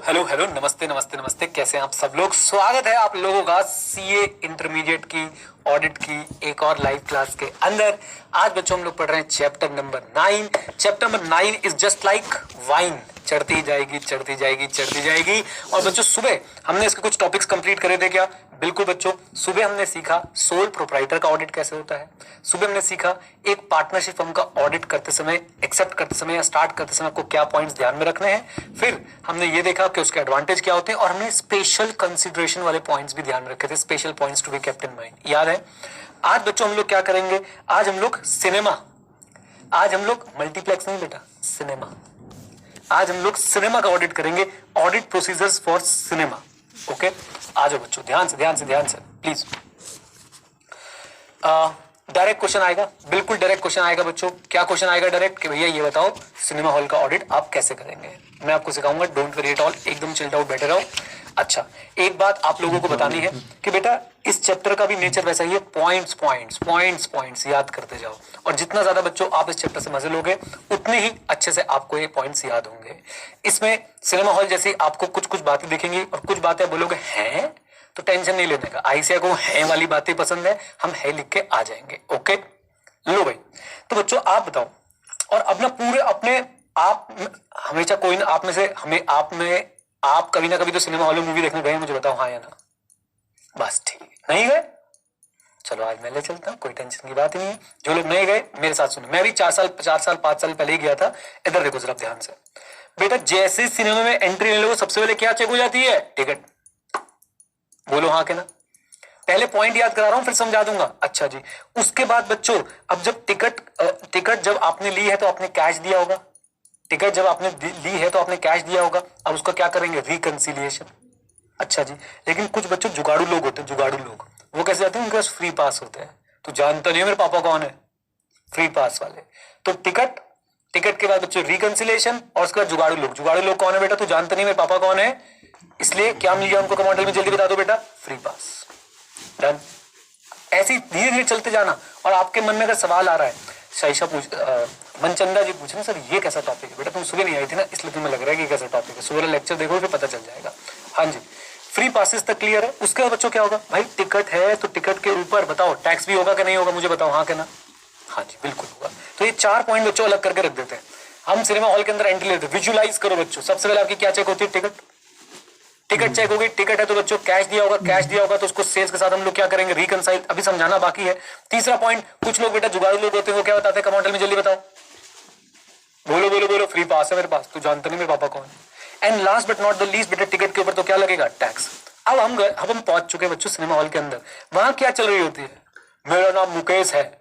Hello hello नमस्ते नमस्ते नमस्ते, कैसे हैं आप सब लोग। स्वागत है आप लोगों का सीए इंटरमीडिएट की ऑडिट की एक और लाइव क्लास के अंदर। आज बच्चों हम लोग पढ़ रहे हैं chapter number 9। Chapter number 9 is just like wine, चढ़ती जाएगी चढ़ती जाएगी चढ़ती जाएगी। और बच्चों सुबह हमने इसके कुछ टॉपिक्स कंप्लीट करे थे क्या? बिल्कुल बच्चों, सुबह हमने सीखा सोल प्रोप्राइटर का ऑडिट कैसे होता है। सुबह हमने सीखा एक पार्टनरशिप फर्म का ऑडिट करते समय, एक्सेप्ट करते समय या स्टार्ट करते समय आपको क्या पॉइंट्स ध्यान में रखने हैं। फिर हमने ये देखा कि उसके एडवांटेज क्या होते हैं और हमने स्पेशल कंसिडरेशन वाले पॉइंट्स भी ध्यान रखे थे, special points to be kept in mind. याद है? आज बच्चों हम लोग क्या करेंगे? आज हम लोग सिनेमा, आज हम लोग मल्टीप्लेक्स नहीं बेटा, सिनेमा। आज हम लोग सिनेमा का ऑडिट करेंगे, audit procedures for cinema. Okay, आ जाओ बच्चों, ध्यान से ध्यान से ध्यान से प्लीज। डायरेक्ट क्वेश्चन आएगा, बिल्कुल डायरेक्ट क्वेश्चन आएगा बच्चों। क्या क्वेश्चन आएगा डायरेक्ट कि भैया ये बताओ सिनेमा हॉल का ऑडिट आप कैसे करेंगे। मैं आपको सिखाऊंगा, डोंट वरी एट ऑल, एकदम चिल्ड आउट बैठे रहो। अच्छा, एक बात आप लोगों को बतानी है कि बेटा इस चैप्टर का भी नेचर वैसा ही है, पॉइंट्स पॉइंट्स पॉइंट्स पॉइंट्स याद करते जाओ। और जितना ज्यादा बच्चों आप इस चैप्टर से मजे लोगे उतने ही अच्छे से आपको ये पॉइंट्स याद होंगे। इसमें सिनेमा हॉल जैसे आपको कुछ कुछ बातें दिखेंगी और कुछ बातें बोलोगे हैं, तो टेंशन नहीं लेने का। आईसीआई को है वाली बातें पसंद है, हम है लिख के आ जाएंगे। ओके लो भाई, तो बच्चों आप बताओ। और अपना पूरे अपने आप हमेशा कोई ना आप में से हमें आप में आप कभी ना कभी तो सिनेमा हॉल में मूवी देखने गए, मुझे बताओ हाँ या ना। बस ठीक, नहीं गए? चलो आज मैं ले चलता हूँ, कोई टेंशन की बात ही नहीं है। जो लोग नहीं गए मेरे साथ सुनो, मैं भी 4 साल 5 साल पहले ही गया था। इधर देखो जरा ध्यान से बेटा, जैसे सिनेमा में एंट्री लेने को सबसे पहले क्या चेक हो जाती है? टिकट। बोलो हाँ के ना। पहले पॉइंट याद करा रहा हूं फिर समझा दूंगा। अच्छा जी, उसके बाद बच्चों अब जब टिकट जब आपने ली है तो आपने कैश दिया होगा। टिकट जब आपने ली है तो आपने कैश दिया होगा। अब उसका क्या करेंगे? रिकंसिलिएशन। अच्छा जी, लेकिन कुछ बच्चों जुगाड़ू लोग होते हैं, जुगाड़ू लोग वो कैसे जाते हैं? उनके पास फ्री पास होते हैं। तो जानता नहीं है मेरे पापा कौन है? फ्री पास वाले। तो टिकट, टिकट के बाद बच्चों रिकंसिलिएशन और उसके बाद जुगाड़ू लोग। जुगाड़ू लोग कौन है बेटा? तू जानता नहीं मेरे पापा कौन है, इसलिए क्या मिल गया उनको कमांडल में? जल्दी बता दो बेटा, फ्री पास। डन। ऐसे धीरे धीरे चलते जाना। और आपके मन में अगर सवाल आ रहा है, शाइशा मनचंदा जी पूछ रहे हैं सर ये कैसा टॉपिक है? बेटा तुम सुबह नहीं आई थी ना, इसलिए तुम्हें लग रहा है कि कैसा टॉपिक है। सुबह लेक्चर देखो फिर पता चल जाएगा। हाँ जी, फ्री पासेस तक क्लियर है। उसके बाद बच्चों क्या होगा? भाई टिकट है तो टिकट के ऊपर बताओ टैक्स भी होगा कि नहीं होगा, मुझे बताओ हाँ के ना। हाँ जी बिल्कुल होगा। तो ये 4 पॉइंट बच्चों अलग करके रख देते हैं। हम सिनेमा हॉल के अंदर एंट्री लेते हैं, विजुअलाइज करो बच्चों। सबसे पहले आपकी क्या चेक होती है? टिकट। टिकट चेक होगी, टिकट है तो बच्चों कैश दिया होगा, कैश दिया होगा तो उसको सेल्स के साथ हम लोग क्या करेंगे? रिकंसाइल। अभी समझाना बाकी है। तीसरा पॉइंट, कुछ लोग बेटा जुगाड़ू लोग होते हैं, वो क्या बताते हैं कमांडल में? जल्दी बताओ, बोलो बोलो बोलो। फ्री पास है मेरे पास, तू जानता नहीं मेरे पापा कौन है। And last but not the least बेटा, टिकट के ऊपर तो क्या लगेगा? टैक्स। अब हम पहुंच चुके बच्चों सिनेमा हॉल के अंदर। वहां क्या चल रही होती है? मेरा नाम मुकेश है,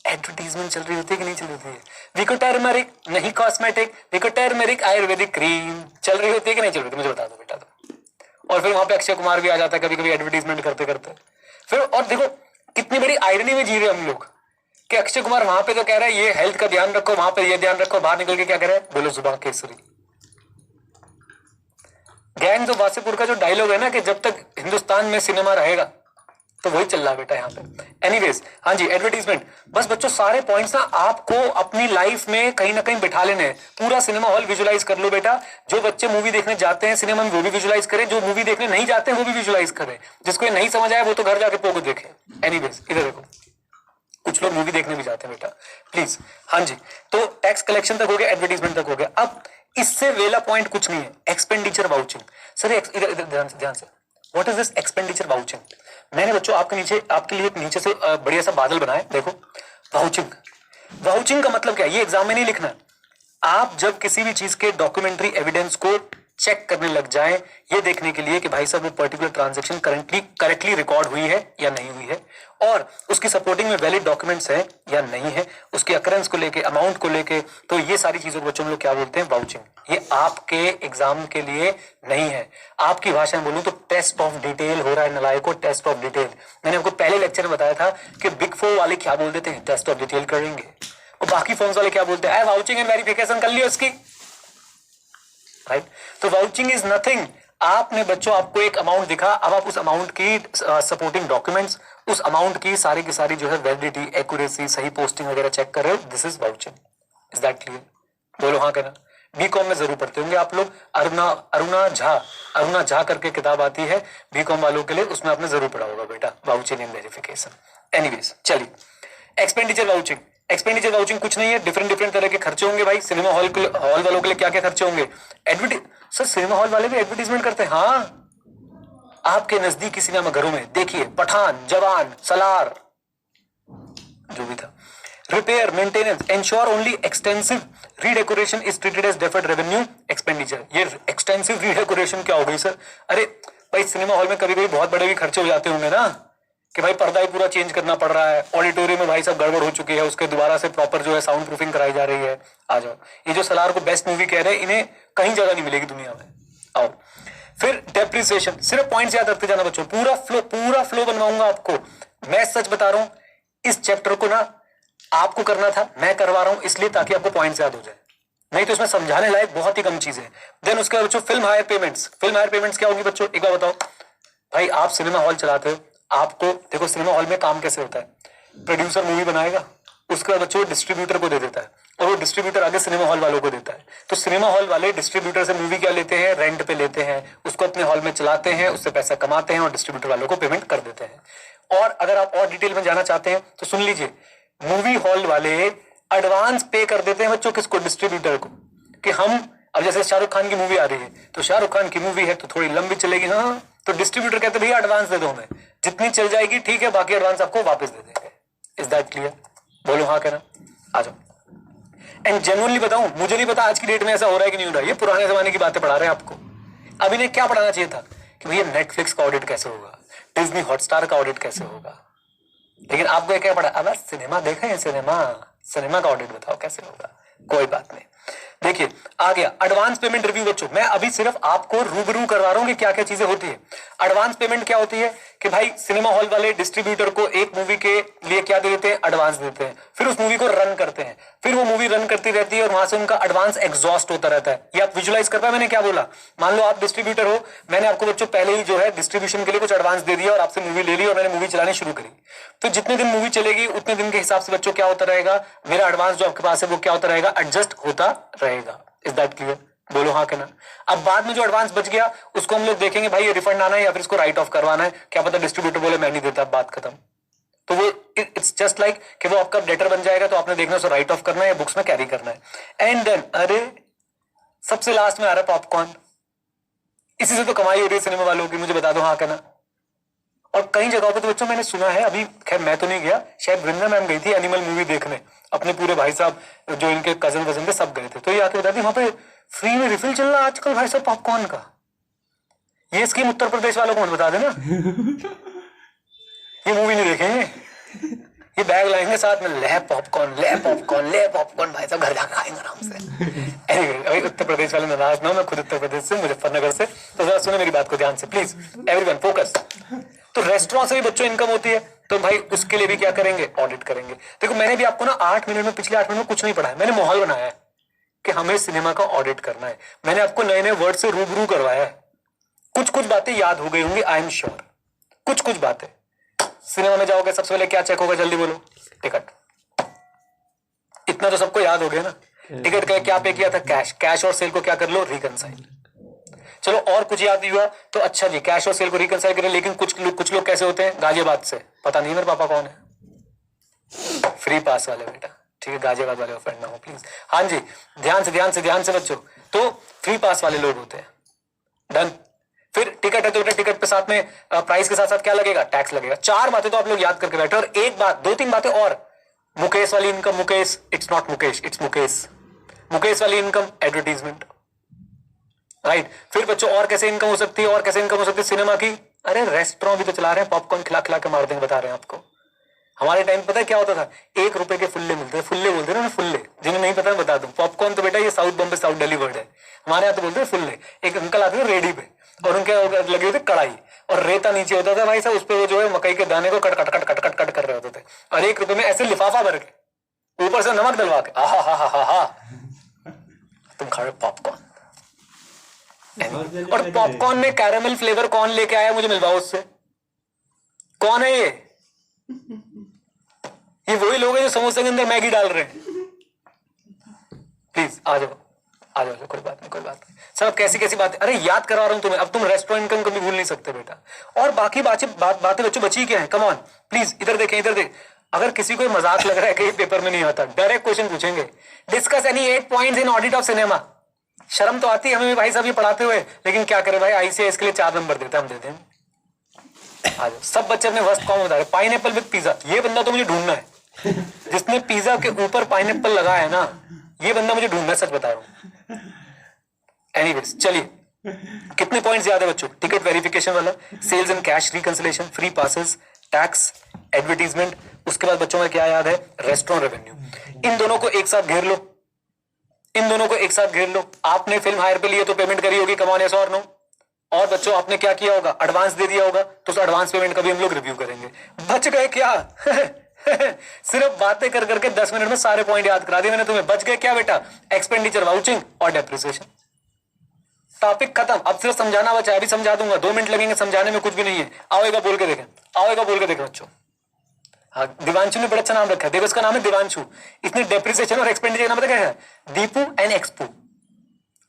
एडवर्टीजमेंट चल रही होती है कि नहीं चल रही होती है? विको टर्मरिक नहीं cosmetic, Vicco turmeric Ayurvedic cream चल रही होती है कि नहीं चल रही होती? मुझे बता दो बेटा तो। और फिर वहां पे अक्षय कुमार भी आ जाता है कभी कभी एडवर्टीजमेंट करते करते। फिर और देखो कितनी बड़ी आयरनी में जी रहे हम लोग कि अक्षय कुमार वहां पे तो कह रहा है ये हेल्थ का ध्यान रखो, वहां पे ये ध्यान रखो, बाहर निकल के क्या कह रहा है? बोलो जुबान केसरी। गैंग्स ऑफ वासेपुर का जो डायलॉग है ना कि जब तक हिंदुस्तान में सिनेमा रहेगा, तो वही चल रहा है बेटा यहाँ पे। एनीवेज, हाँ जी एडवर्टीजमेंट। बस बच्चों सारे पॉइंट्स ना आपको अपनी लाइफ में कहीं ना कहीं बिठा लेने हैं। पूरा सिनेमा हॉल विजुअलाइज कर लो बेटा। जो बच्चे मूवी देखने जाते हैं सिनेमा में वो भी विजुअलाइज करें, जो मूवी देखने नहीं जाते हैं वो भी विजुअलाइज करें। जिसको ये नहीं समझ आया वो तो घर जाके पोगो देखे। एनीवेज इधर देखो, कुछ लोग मूवी देखने भी जाते हैं बेटा, प्लीज। हाँ जी, तो टैक्स कलेक्शन तक हो गया, एडवर्टीजमेंट तक हो गया। अब इससे वेला पॉइंट कुछ नहीं है, एक्सपेंडिचर वाउचिंग। सर इधर इधर ध्यान से, what is this expenditure vouching? मैंने बच्चों आपके लिए नीचे से बढ़िया सा बादल बनाया, देखो। वाउचिंग, वाउचिंग का मतलब क्या है? ये एग्जाम में नहीं लिखना है। आप जब किसी भी चीज के डॉक्यूमेंट्री एविडेंस को चेक करने लग जाएं, ये देखने के लिए कि भाई साहब वो पर्टिकुलर ट्रांजैक्शन करेक्टली रिकॉर्ड हुई है या नहीं हुई है, और उसकी सपोर्टिंग में वैलिड डॉक्यूमेंट्स है या नहीं है, उसके अकरेंस को लेके, अमाउंट को लेके, तो ये सारी चीजों को बच्चों हम लोग क्या बोलते हैं? वाउचिंग। ये आपके एग्जाम के लिए नहीं है। आपकी भाषा में बोलूं तो टेस्ट ऑफ डिटेल हो रहा है नलायको, टेस्ट ऑफ डिटेल। मैंने आपको पहले लेक्चर में बताया था कि बिग 4 वाले क्या बोल देते हैं? टेस्ट ऑफ डिटेल करेंगे। और बाकी फॉर्म्स वाले क्या बोलते हैं? वाउचिंग एंड वेरिफिकेशन कर लियो इसकी, राइट? तो वाउचिंग इज नथिंग। आपने बच्चों आपको एक अमाउंट दिखा, अब आप उस अमाउंट की सपोर्टिंग डॉक्यूमेंट्स, उस अमाउंट की सारी जो है वैलिडिटी, एक्यूरेसी, सही पोस्टिंग वगैरह चेक कर रहे हो। This is vouching. Is that clear? बोलो हाँ कहना बीकॉम में जरूर पढ़ते होंगे आप लोग। अरुणा झा करके किताब आती है बीकॉम वालों के लिए, उसमें आपने जरूर पढ़ा होगा बेटा, वाउचर एंड वेरिफिकेशन। एनीवेज चलिए, एक्सपेंडिचर वाउचिंग। एक्सपेंडिचर वाउचिंग कुछ नहीं है, डिफरेंट तरह के खर्चे होंगे भाई। सिनेमा हॉल वालों के लिए क्या क्या खर्चे होंगे? सर सिनेमा हॉल वाले भी एडवर्टीजमेंट करते हैं। हाँ, आपके नजदीकी सिनेमा घरों में देखिए पठान, जवान, सलार, जो भी था। Repair, maintenance, ensure only extensive redecoration is treated as deferred revenue expenditure. ये एक्सटेंसिव रीडेकोरेशन क्या हो गई सर? अरे भाई सिनेमा हॉल में कभी कभी बहुत बड़े भी खर्चे हो जाते होंगे ना, कि भाई पर्दा ही पूरा चेंज करना पड़ रहा है, ऑडिटोरियम में भाई सब गड़बड़ हो चुकी है, उसके दोबारा से प्रॉपर जो है साउंड प्रूफिंग कराई जा रही है। आ जाओ, ये जो सलार को बेस्ट मूवी कह रहे हैं, इन्हें कहीं जगह नहीं मिलेगी दुनिया में। आओ, फिर डेप्रिसिएशन। सिर्फ पॉइंट्स याद रखते जाना बच्चों, पूरा फ्लो बनवाऊंगा आपको। मैं सच बता रहा हूं, इस चैप्टर को ना आपको करना था, मैं करवा रहा हूं इसलिए ताकि आपको पॉइंट्स याद हो जाए, नहीं तो इसमें समझाने लायक बहुत ही कम चीजें हैं। देन उसके बाद बच्चों film hire payments. Film hire payments क्या होगी बच्चों, एक बार बताओ भाई। आप सिनेमा हॉल चलाते हो, आपको देखो सिनेमा हॉल में काम कैसे होता है, प्रोड्यूसर मूवी बनाएगा, उसके बाद बच्चों डिस्ट्रीब्यूटर को दे देता है, और वो डिस्ट्रीब्यूटर आगे सिनेमा हॉल वालों को देता है। तो सिनेमा हॉल वाले डिस्ट्रीब्यूटर से मूवी क्या लेते हैं, रेंट पे लेते हैं, उसको अपने हॉल में चलाते हैं, उससे पैसा कमाते हैं और डिस्ट्रीब्यूटर वालों को पेमेंट कर देते हैं। और अगर आप और डिटेल में जाना चाहते हैं तो सुन लीजिए, मूवी हॉल वाले एडवांस पे कर देते हैं बच्चों, किसको, डिस्ट्रीब्यूटर को, कि हम अब जैसे शाहरुख खान की मूवी आ रही है, तो शाहरुख खान की मूवी है तो थोड़ी लंबी चलेगी, हाँ, तो डिस्ट्रीब्यूटर कहते हैं भैया एडवांस दे दो हमें, जितनी चल जाएगी ठीक है, बाकी एडवांस आपको वापस दे देंगे। Is that clear? बोलो हाँ कहना, आ जाओ। एंड जेन्युइनली बताऊं, मुझे नहीं पता आज की डेट में ऐसा हो रहा है कि नहीं हो रहा है, ये पुराने जमाने की बातें पढ़ा रहे हैं आपको। अब इन्हें क्या पढ़ाना चाहिए था कि भैया नेटफ्लिक्स का ऑडिट कैसे होगा, डिज्नी हॉटस्टार का ऑडिट कैसे होगा, लेकिन आपको क्या पढ़ा, अब सिनेमा देखे हैं, सिनेमा का ऑडिट बताओ कैसे होगा। कोई बात नहीं, देखिए आ गया एडवांस पेमेंट रिव्यू बच्चों। मैं अभी सिर्फ आपको रूबरू करवा रहा हूं कि क्या क्या चीजें होती है। एडवांस पेमेंट क्या होती है कि भाई सिनेमा हॉल वाले डिस्ट्रीब्यूटर को एक मूवी के लिए क्या दे देते हैं, एडवांस देते हैं, फिर उस मूवी को रन करते हैं, फिर वो मूवी रन करती रहती है और वहां से उनका एडवांस एग्जॉस्ट होता रहता है। ये आप विजुलाइज कर पाए मैंने क्या बोला? मान लो आप डिस्ट्रीब्यूटर हो, मैंने आपको बच्चों पहले ही जो है डिस्ट्रीब्यूशन के लिए कुछ एडवांस दे दिया और आपसे मूवी ले ली और मैंने मूवी चलानी शुरू करी, तो जितने दिन मूवी चलेगी उतने दिन के हिसाब से बच्चों क्या होता रहेगा, मेरा एडवांस जो आपके पास है वो क्या होता रहेगा, एडजस्ट होता रहेगा। Is that clear? बोलो हाँ कहना। अब बाद में जो एडवांस बच गया उसको हम लोग देखेंगे भाई ये रिफंड आना है या फिर इसको राइट ऑफ करवाना है, क्या पता डिस्ट्रीब्यूटर बोले मैं नहीं देता, बात खत्म। तो वो इट्स जस्ट लाइक कि वो आपका डेटर बन जाएगा, तो आपने देखना उसको राइट ऑफ करना है या बुक्स में कैरी करना है। एंड देन अरे सबसे लास्ट में आ रहा है पॉपकॉर्न। इसी से तो कमाई हो रही है सिनेमा वालों की, मुझे बता दो हाँ कहना। और कई जगहों पे तो बच्चों मैंने सुना है, अभी खैर मैं तो नहीं गया, शायद वृंदा मैम गई थी एनिमल मूवी देखने, अपने पूरे भाई साहब जो इनके कजन वजन थे सब गए थे, तो ये आके बताती वहां पे फ्री में रिफिल चल रहा है आजकल भाई साहब पॉपकॉर्न का। ये स्कीम उत्तर प्रदेश वालों को मत बता देना ये मूवी नहीं देखेंगे, ये बैग लाएंगे साथ में, ले पॉपकॉर्न ले पॉपकॉर्न ले पॉपकॉर्न, भाई साहब घर जाकर खाएंगे आराम से। एनीवे अभी उत्तर प्रदेश वाले नाराज ना हो, मैं खुद उत्तर प्रदेश से मुजफ्फरनगर से, तो जरा सुनो मेरी बात को ध्यान से प्लीज, एवरीवन फोकस। तो रेस्टोरेंट से भी बच्चों इनकम होती है, तो भाई उसके लिए भी क्या करेंगे, ऑडिट करेंगे। देखो मैंने भी आपको ना 8 मिनट में, पिछले 8 मिनट में कुछ नहीं पढ़ाया, मैंने माहौल बनाया है कि हमें सिनेमा का ऑडिट करना है। मैंने आपको नए नए वर्ड से रूबरू करवाया है, कुछ कुछ बातें याद हो गई होंगी आई एम श्योर, कुछ कुछ बातें। सिनेमा में जाओगे सबसे पहले क्या चेक होगा, जल्दी बोलो? टिकट। इतना तो सबको याद हो गया ना, टिकट का क्या पे किया था, कैश। कैश और सेल को क्या कर लो, रिकनसाइल। चलो और कुछ याद नहीं हुआ तो अच्छा जी, कैश और सेल को रिकनसाइल करें। लेकिन कुछ लोग कैसे होते हैं, गाजियाबाद से, पता नहीं मेरे पापा कौन है, फ्री पास वाले बेटा, ठीक है, गाजियाबाद वाले ऑफेंड ना हो प्लीज। हाँ जी, ध्यान से बच्चों, तो फ्री पास वाले लोग होते हैं। डन। फिर टिकट है तो टिकट पे साथ में प्राइस के साथ साथ क्या लगेगा, टैक्स लगेगा। 4 बातें तो आप लोग याद करके बैठे। और एक बात, 2-3 बातें और, मुकेश वाली income, Mukesh it's not Mukesh, it's Mukesh. Mukesh वाली इनकम एडवर्टीजमेंट, राइट। फिर बच्चों और कैसे इनकम हो सकती है, और कैसे इनकम हो सकती है सिनेमा की, अरे रेस्टोरेंट भी तो चला रहे हैं, पॉपकॉर्न खिला खिला के मार देंगे, बता रहे हैं आपको। हमारे टाइम पता है क्या होता था, 1 रुपए के फुल्ले मिलते थे, फुल्ले बोलते हैं ना, फुल्ले, जिन्हें नहीं पता बता दूं। पॉपकॉर्न तो बेटा ये south Bombay south Delhi word है, हमारे यहाँ तो बोलते हैं फुल्ले। एक अंकल आते थे रेडी पे और उनके लगे होते कढ़ाई और रेता नीचे होता था भाई साहब, उस पर वो जो है मकई के दाने को cut cut cut cut cut cut कर रहे होते थे, और 1 रुपए में ऐसे लिफाफा भर के ऊपर से नमक डलवा के, आहा हा हा हा हा, तुम खा रहे पॉपकॉर्न। और पॉपकॉर्न में कैरामल फ्लेवर कौन लेके आया, मुझे मिलवाओ उससे, कौन है ये? ये वही लोग हैं जो समोसे के अंदर मैगी डाल रहे हैं। प्लीज आ जाओ, आ जाओ, कोई बात नहीं, कोई बात नहीं सर। अब कैसी कैसी बातें, अरे याद करवा रहा हूँ तुम्हें। अब तुम रेस्टोरेंट इनकम कभी भूल नहीं सकते बेटा। और बाकी बातें बच्चों बची क्या है, कम ऑन प्लीज इधर देखें, इधर देख। अगर किसी को मजाक लग रहा है कि पेपर में नहीं आता, डायरेक्ट क्वेश्चन पूछेंगे, discuss any 8 points in audit of cinema. शर्म तो आती है हमें भी भाई साहब ये पढ़ाते हुए, लेकिन क्या करे भाई, आईसीएस के लिए 4 नंबर देते हम देते हैं। आ जाओ, सब बच्चे अपने वर्स्ट कॉम बता रहे। पाइनएप्पल विद पिज्जा, ये बंदा तो मुझे ढूंढना है, जिसने पिज्जा के ऊपर पाइनएप्पल लगाया है ना, ये बंदा मुझे ढूंढना है, सच बता रहा हूं। एनीवेज चलिए, कितने पॉइंट्स याद है बच्चों? टिकट वेरिफिकेशन वाला, sales and cash reconciliation, free passes, tax, advertisement. उसके बाद बच्चों में क्या याद है? Restaurant revenue. इन दोनों को एक साथ घेर लो, इन दोनों को एक साथ घेर लो। आपने फिल्म हायर पे लिए तो पेमेंट करी होगी, कम ऑन यस और नो। और बच्चों आपने क्या किया होगा? एडवांस दे दिया होगा, तो उस एडवांस पेमेंट का भी हम लोग रिव्यू करेंगे। बच गए क्या? सिर्फ बातें कर करके 10 मिनट में सारे पॉइंट याद करा दिए मैंने तुम्हें। बच गए क्या बेटा? एक्सपेंडिचर, वाउचिंग और डेप्रिसिएशन। टॉपिक खत्म। अब सिर्फ समझाना बचा है, अभी समझा दूंगा, 2 मिनट लगेंगे समझाने में, कुछ भी नहीं है। आओएगा बोल के देखें, आओएगा बोल के देखें बच्चों। हाँ, दिवांशु ने बड़ा अच्छा नाम रखा है, देखो इसका नाम है दिवांशु। इसने डेप्रिसिएशन और एक्सपेंडिचर नाम पता क्या है? दीपू एंड एक्सपू।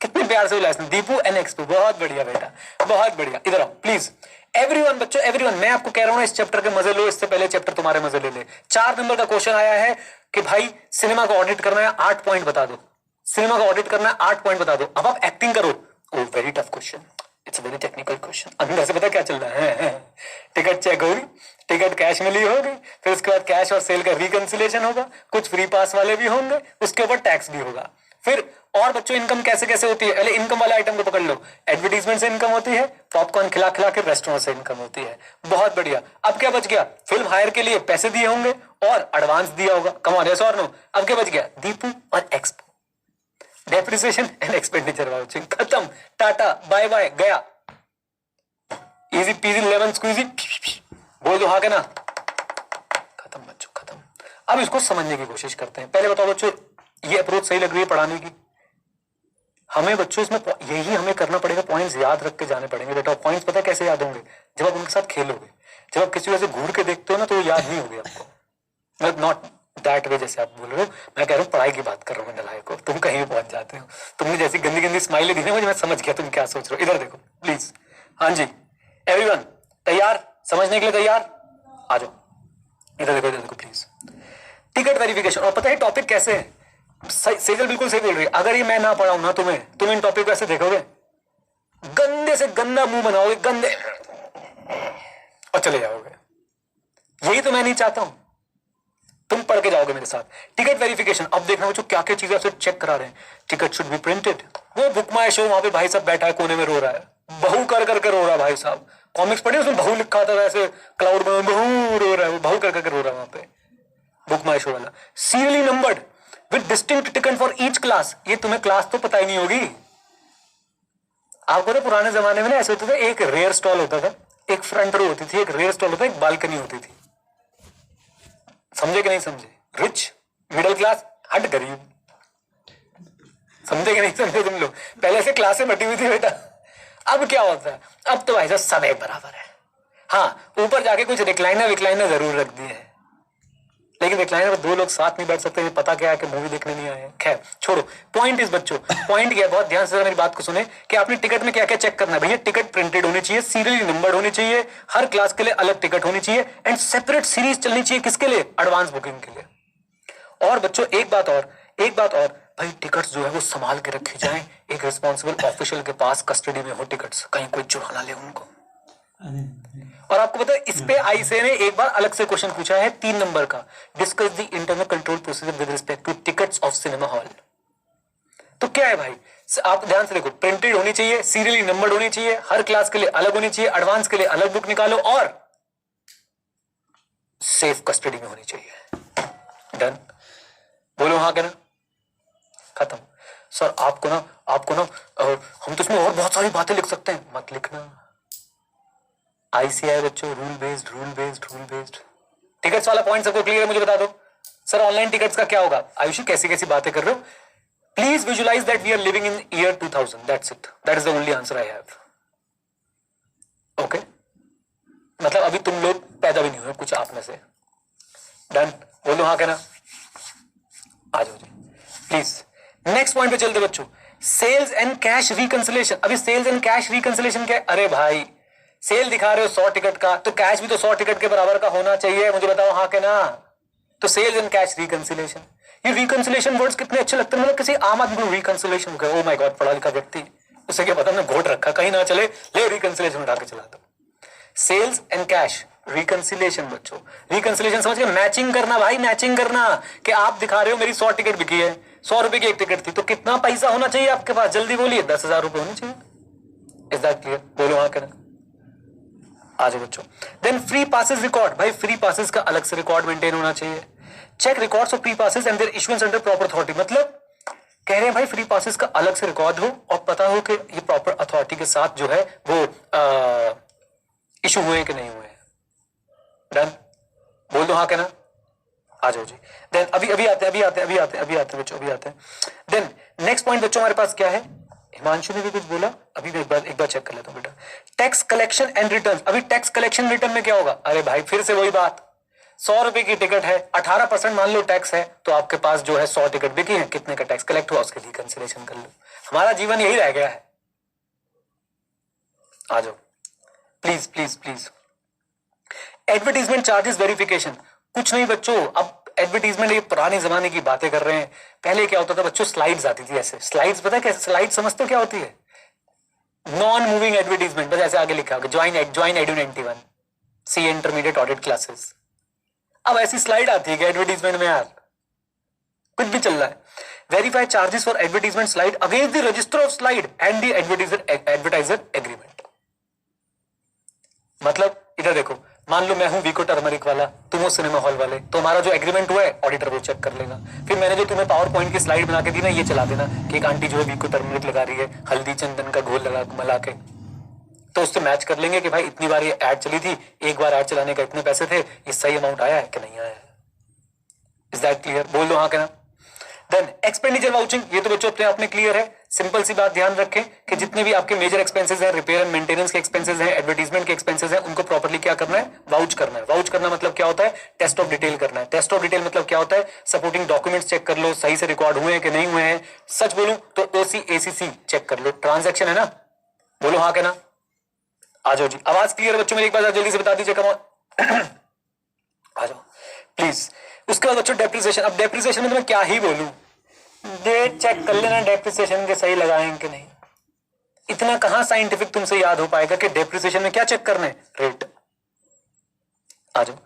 कितने प्यार से बोला इसने, दीपू एंड एक्सपू। बहुत बढ़िया बेटा, बहुत बढ़िया। इधर आओ प्लीज एवरीवन, बच्चों एवरीवन, मैं आपको कह रहा हूं इस चैप्टर के मजे लो, इससे पहले चैप्टर तुम्हारे मजे ले ले। 4 नंबर का क्वेश्चन आया है कि भाई सिनेमा का ऑडिट करना है, 8 पॉइंट बता दो। सिनेमा का ऑडिट करना है, 8 पॉइंट बता दो। अब आप एक्टिंग करो। Oh very tough question, it's very technical question. अंदर से पता क्या चल रहा है? टिकट चेक होगी, टिकट कैश में ली होगी, फिर उसके बाद कैश और सेल का रिकंसिलेशन होगा, कुछ फ्री पास वाले भी होंगे, उसके ऊपर टैक्स भी होगा। फिर और बच्चों इनकम कैसे कैसे होती है? पहले इनकम वाले आइटम को पकड़ लो। एडवर्टीजमेंट से इनकम होती है, पॉपकॉर्न खिला खिला के रेस्टोरेंट से इनकम होती है। बहुत बढ़िया। अब क्या बच गया? फिल्म हायर के लिए पैसे दिए होंगे और एडवांस दिया होगा, कम ऑन यस और नो। अब क्या बच गया? दीपू और expo, depreciation and expenditure, vouching. खत्म, टाटा बाय बाय, गया। इजी पीजी लेमन स्क्वीजी, बोल दो हाँ के ना, खत्म बच्चों, खत्म। अब इसको समझने की कोशिश करते हैं। पहले बताओ बच्चों, ये अप्रोच सही लग रही है पढ़ाने की? हमें बच्चों इसमें यही हमें करना पड़ेगा, पॉइंट्स याद रख के जाने पड़ेंगे बेटा। पॉइंट्स पता है कैसे याद होंगे? जब आप उनके साथ खेलोगे। जब आप किसी वजह से घूर के देखते हो ना, तो वो याद नहीं होगी आपको। नॉट दैट वे जैसे आप बोल रहे हो, मैं कह रहा हूँ पढ़ाई की बात कर रहा हूँ नलायक को। तुम कहीं भी पहुंच जाते हो। तुमने जैसी गंदी गंदी स्माइलें दी ना मुझे, मैं समझ गया तुम क्या सोच रहे हो। इधर देखो प्लीज। हाँ जी एवरीवन, तैयार? समझने के लिए तैयार? आ जाओ, इधर देखो प्लीज। Ticket verification. और पता है टॉपिक कैसे है? सेजल बिल्कुल सही बोल रही है। अगर ये मैं ना पढ़ाऊं ना तुम्हें, तुम इन टॉपिक को ऐसे देखोगे, गंदे से गंदा मुंह बनाओगे, गंदे, और चले जाओगे। यही तो मैं नहीं चाहता हूं। तुम पढ़ के जाओगे मेरे साथ। Ticket verification. अब देखना बच्चों क्या क्या चीजें आपसे चेक करा रहे हैं। Ticket should be printed. वो बुक माई शो, वहां पे भाई साहब बैठा है कोने में रो रहा है, बहू कर करके रो रहा है भाई साहब। कॉमिक्स पढ़ी उसमें बहू लिखा था वैसे क्लाउड में, बहू रो रहा है, वो बहू कर करके रो रहा है वहां पे, बुक माई शो वाला। Serially numbered with distinct ticket for each class. ये तुम्हें क्लास तो पता ही नहीं होगी। आपको तो पुराने जमाने में ना ऐसे होता था, एक रेयर स्टॉल होता था, एक फ्रंट रो होती थी, एक रेयर स्टॉल होता था, एक बालकनी होती थी। समझे कि नहीं समझे? रिच, मिडिल क्लास, हट गरीब। समझे कि नहीं समझे तुम लोग? पहले से क्लासें बटी हुई थी बेटा। अब क्या होता है? अब तो भाई साहब सब एक बराबर है। हाँ, ऊपर जाके कुछ रिक्लाइनर जरूर रख दिए हैं, लेकिन रिक्लाइनर में 2 लोग साथ नहीं बैठ सकते। ये पता क्या है कि मूवी देखने नहीं आए हैं। खैर छोड़ो। पॉइंट इस बच्चों, पॉइंट क्या है? बहुत ध्यान से मेरी बात को सुने कि आपने टिकट में क्या क्या चेक करना है। भैया टिकट प्रिंटेड होनी चाहिए, सीरियली नंबर्ड होनी चाहिए, हर क्लास के लिए अलग टिकट होनी चाहिए, एंड सेपरेट सीरीज चलनी चाहिए। किसके लिए? एडवांस बुकिंग के लिए। और बच्चों एक बात और, भाई टिकट्स जो है वो संभाल के रखी जाए, एक रिस्पॉन्सिबल ऑफिशियल के पास कस्टडी में हो टिकट्स, कहीं कोई चुरा ना ले उनको। और आपको पता है इस पे आईसीए ने एक बार अलग से क्वेश्चन पूछा है 3 नंबर का। Discuss the internal control procedure with respect two tickets of cinema hall. तो क्या है भाई? आप ध्यान से देखो, प्रिंटेड होनी चाहिए, सीरियली नंबर्ड होनी चाहिए, हर क्लास के लिए अलग होनी चाहिए, एडवांस के लिए अलग बुक निकालो, और सेफ कस्टडी में होनी चाहिए। डन? बोलो हाँ कहना। खत्म। सर आपको ना हम तो इसमें और बहुत सारी बातें लिख सकते हैं। मत लिखना। आईसीआई बच्चों रूल बेस्ड। टिकट्स वाला पॉइंट सबको क्लियर है? मुझे बता दो सर ऑनलाइन टिकट्स का क्या होगा? आयुषी कैसी कैसी बातें कर रहे हो? Please visualise that we are living in year 2000। That's it, that is the only answer I have. Okay, मतलब अभी तुम लोग पैदा भी नहीं हुए कुछ आप में से। डन? बोलो हाँ कहना। आ जाओ जी प्लीज। नेक्स्ट पॉइंट पे चलते बच्चों। Sales and cash reconciliation. अभी सेल्स एंड कैश रिकंसिलेशन क्या है? अरे भाई सेल दिखा रहे हो 100 टिकट का, तो कैश भी तो 100 टिकट के बराबर का होना चाहिए, मुझे बताओ हाँ के ना। तो सेल्स एंड कैश रिकंसिलेशन, ये रिकंसिलेशन वर्ड्स कितने अच्छे लगते हैं। मतलब किसी आम आदमी को रिकंसिलेशन, ओ माय गॉड, पढ़ा लिखा व्यक्ति, उसे क्या पता, मैं घोट रखा कहीं ना चले, ले रिकंसिलेशन उठा के चला दो। सेल्स एंड कैश रिकंसिलेशन बच्चों, रिकंसिलेशन समझ के मैचिंग करना भाई, मैचिंग करना कि आप दिखा रहे हो मेरी 100 टिकट बिकी है, 100 रुपए की एक टिकट थी, तो कितना पैसा होना चाहिए आपके पास, जल्दी बोलिए, 10,000 रुपए होने चाहिए। Is that clear? बोलो हाँ कहना। आ जाओ बच्चों। देन फ्री पासेस रिकॉर्ड, भाई फ्री पासेस का अलग से रिकॉर्ड मेंटेन होना चाहिए। Check records of free passes and their issuance under proper authority, मतलब कह रहे हैं भाई फ्री पासेस का अलग से रिकॉर्ड हो और पता हो कि ये प्रॉपर अथॉरिटी के साथ जो है वो इशू हुए कि नहीं हुए। डन? बोल दो हाँ कहना। आ जाओ जी। देन अभी आते हैं बच्चों, अभी आते हैं। देन नेक्स्ट पॉइंट बच्चों हमारे पास क्या है? हिमांशु ने भी कुछ बोला, अभी मैं एक बार चेक कर लेता हूँ बेटा। Tax collection and return. अभी टैक्स कलेक्शन रिटर्न में क्या होगा? अरे भाई फिर से वही बात, 100 रुपए की टिकट है, 18% मान लो टैक्स है, तो आपके पास जो है 100 टिकट बिकी है, कितने का टैक्स कलेक्ट हुआ उसके लिए कंसिडरेशन कर लो। हमारा जीवन यही रह गया है। आ जाओ please please please. Advertisement charges verification, कुछ नहीं बच्चों, अब एडवर्टीजमेंट ये पुराने जमाने की बातें कर रहे हैं। पहले क्या होता था बच्चों? स्लाइड्स आती थी ऐसे, स्लाइड्स पता है क्या स्लाइड समझते हो क्या होती है? नॉन मूविंग एडवर्टीजमेंट, बस ऐसे आगे लिखा होगा ज्वाइन एडू 91 सी इंटरमीडिएट ऑडिट क्लासेस। अब ऐसी स्लाइड आती है एडवर्टीजमेंट में यार, कुछ भी चल रहा है। Verify charges for advertisement slide against the register of slide and the advertiser agreement. मतलब इधर देखो, मान लो मैं हूं वीको टर्मरिक वाला, तुम हो सिनेमा हॉल वाले, तो हमारा जो एग्रीमेंट हुआ है ऑडिटर वो चेक कर लेगा। फिर मैंने जो तुम्हें पावर पॉइंट की स्लाइड बना के दी ना, ये चला देना कि एक आंटी जो है वीको टर्मरिक लगा रही है, हल्दी चंदन का घोल लगा मिला के, तो उससे मैच कर लेंगे कि भाई इतनी बार ये ऐड चली थी, एक बार ऐड चलाने का इतने पैसे थे, ये सही अमाउंट आया है कि नहीं आया है। Is that clear? बोल दो हाँ कहना। देन एक्सपेंडिचर वाउचिंग, ये तो बच्चों अपने आप में क्लियर है। सिंपल सी बात ध्यान रखें कि जितने भी आपके मेजर एक्सपेंसेस हैं, रिपेयर एंड मेंटेनेंस के एक्सपेंसेस हैं, एडवर्टाइजमेंट के एक्सपेंसेस हैं, उनको प्रॉपर्ली क्या करना है? वाउच करना है। वाउच करना मतलब क्या होता है? टेस्ट ऑफ डिटेल करना है। टेस्ट ऑफ डिटेल मतलब क्या होता है? सपोर्टिंग डॉक्यूमेंट्स चेक कर लो, सही से रिकॉर्ड हुए हैं कि नहीं हुए हैं। सच बोलूं तो ओसी एसीसी चेक कर लो, ट्रांजेक्शन है ना। बोलो हाँ कहना। आ जाओ जी। आवाज क्लियर है बच्चों मेरी? एक बार जल्दी से बता दीजिए, कम ऑन। आ जाओ प्लीज। उसके बाद बच्चों डेप्रिसिएशन। अब डेप्रिसिएशन में तो मैं क्या ही बोलूं, डेट चेक कर लेना डेप्रिसिएशन के सही लगाएंगे कि नहीं। इतना कहां साइंटिफिक तुमसे याद हो पाएगा कि डेप्रिसिएशन में क्या चेक करना है? रेट। आ जाओ।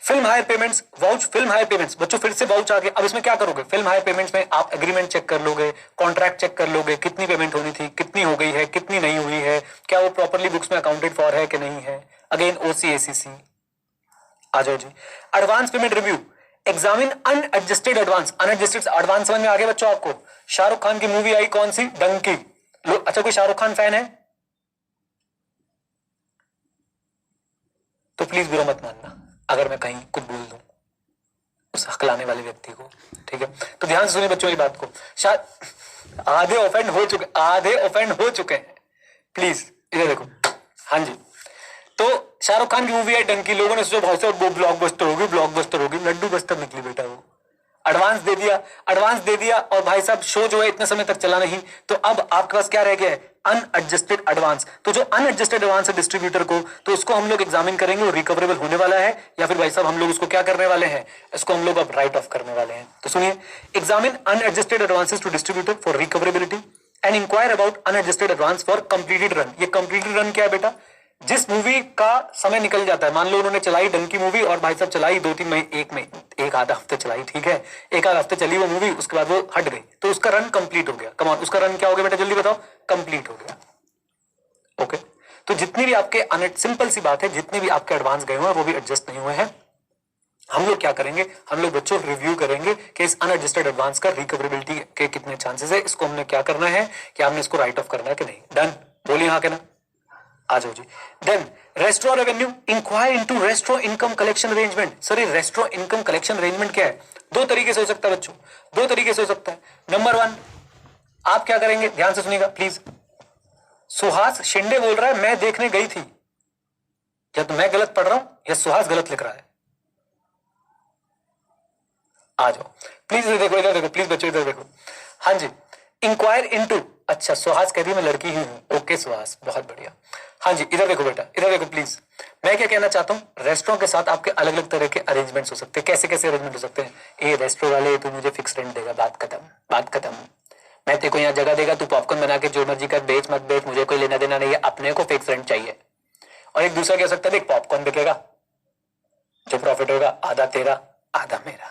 Film hire payments, vouch film hire payments बच्चों, फिर से वाउच आ गया। अब इसमें क्या करोगे? फिल्म हायर पेमेंट्स में आप एग्रीमेंट चेक कर लोगे, कॉन्ट्रैक्ट चेक कर लोगे, कितनी पेमेंट होनी थी, कितनी हो गई है, कितनी नहीं हुई है, क्या वो प्रॉपरली बुक्स में अकाउंटेड फॉर है कि नहीं है। Again OCACC. आ जाओ जी। Advance payment review, examine unadjusted advance. Unadjusted advance समझ में आ गया बच्चों आपको? शाहरुख खान की मूवी आई कौन सी? डंकी। अच्छा कोई शाहरुख खान फैन है तो प्लीज बुरा मत मानना अगर मैं कहीं कुछ बोल दूं उस हकलाने वाले व्यक्ति को, ठीक है? तो ध्यान से सुनिए बच्चों मेरी बात को। शायद आधे ऑफेंड हो चुके हैं, प्लीज इधर देखो। हाँ जी, तो शाहरुख खान की मूवी है डंकी, लोगों ने सोचा बहुत वो ब्लॉकबस्टर होगी, लड्डू बस्तर निकली बेटा वो। एडवांस दे दिया और भाई साहब शो जो है इतने समय तक चला नहीं, तो अब आपके पास क्या रह गया है? Unadjusted advance. तो जो अनएडजस्टेड एडवांस है डिस्ट्रीब्यूटर को, तो उसको हम लोग एग्जामिन करेंगे, वो रिकवरेबल होने वाला है या फिर भाई साहब हम लोग उसको क्या करने वाले हैं? इसको हम लोग अब राइट ऑफ करने वाले हैं। तो सुनिए, examine unadjusted advances to distributor for recoverability and inquire about unadjusted advance for completed run. ये कंप्लीटेड रन क्या है बेटा? जिस मूवी का समय निकल जाता है, मान लो उन्होंने चलाई डंकी मूवी और भाई साहब चलाई 2-3 महीने, एक आधा हफ्ते चलाई, ठीक है, एक आधा हफ्ते चली वो मूवी, उसके बाद वो हट गई, तो उसका रन कंप्लीट हो गया। कमान, उसका रन क्या हो गया बेटा? जल्दी बताओ। कंप्लीट हो गया। ओके, तो जितनी भी आपके सिंपल सी बात है, जितने भी आपके एडवांस गए हुए हैं वो भी एडजस्ट नहीं हुए हैं। हम लोग क्या करेंगे? हम लोग बच्चों रिव्यू करेंगे कि इस अनएडजस्टेड एडवांस का रिकवरेबिलिटी के कितने चांसेस है, इसको हमने क्या करना है, कि हमने इसको राइट ऑफ करना है कि नहीं। डन? बोलिए हाँ कहना। आ जाओ जी। Then restro revenue, inquire into restro income collection arrangement. Sir ये रेस्ट्रो इनकम कलेक्शन अरेंजमेंट क्या है? दो तरीके से हो सकता है बच्चों, दो तरीके से हो सकता है। नंबर 1, आप क्या करेंगे? ध्यान से सुनिएगा प्लीज। सुहास शिंदे बोल रहा है मैं देखने गई थी, या तो मैं गलत पढ़ रहा हूं या सुहास गलत लिख रहा है। आ जाओ प्लीज, इधर देखो, इधर देखो प्लीज बच्चों, इधर देखो। हाँ जी, इंक्वायर इनटू अच्छा सुहास कह रही मैं लड़की ही हूँ। ओके सुहास, बहुत बढ़िया। हाँ जी इधर देखो बेटा, इधर देखो प्लीज। मैं क्या कहना चाहता हूँ, रेस्टोरेंट के साथ आपके अलग अलग तरह के अरेंजमेंट्स हो सकते हैं। कैसे कैसे अरेंजमेंट हो सकते हैं? ए रेस्टोरेंट वाले तू मुझे फिक्स रेंट देगा, बात खत्म, बात खत्म। मैं तेरे को यहाँ जगह देगा, तू पॉपकॉर्न बना के जो मर्जी कर, बेच मत बेच, मुझे कोई लेना देना नहीं है, अपने को फिक्स रेंट चाहिए। और एक दूसरा क्या हो सकता है, देख पॉपकॉर्न बिकेगा, जो प्रॉफिट होगा आधा तेरा आधा मेरा,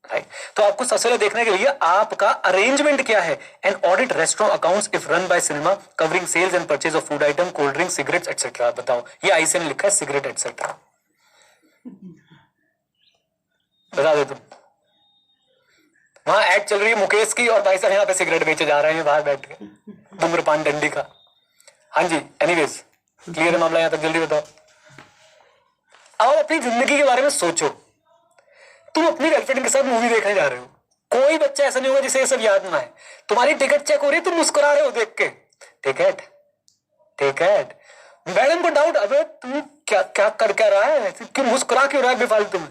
राइट। तो आपको सबसे पहले देखना है कि भैया आपका अरेंजमेंट क्या है। And audit restaurant accounts if run by cinema covering sales and purchase of food item, cold drink, cigarettes etcetera. बताओ, ये आईसी ने लिखा है सिगरेट एटसेट्रा, बता दो तुम। वहां एड चल रही है मुकेश की और भाई साहब यहाँ पे सिगरेट बेचे जा रहे हैं बाहर बैठ के, धूम्रपान डंडी का। हाँ जी एनीवेज क्लियर है मामला यहाँ तक, जल्दी बताओ। अब अपनी जिंदगी के बारे में सोचो। तुम अपनी गर्लफ्रेंड के साथ मूवी देखने जा रहे हो, कोई बच्चा ऐसा नहीं होगा जिसे ये सब याद ना है। तुम्हारी टिकट चेक हो रही है, तुम मुस्कुरा रहे हो देख के, टिकट टिकट। मैडम को डाउट, अबे तू क्या क्या कर क्या रहा है, क्यों मुस्कुरा क्यों रहा है बेफालतू में।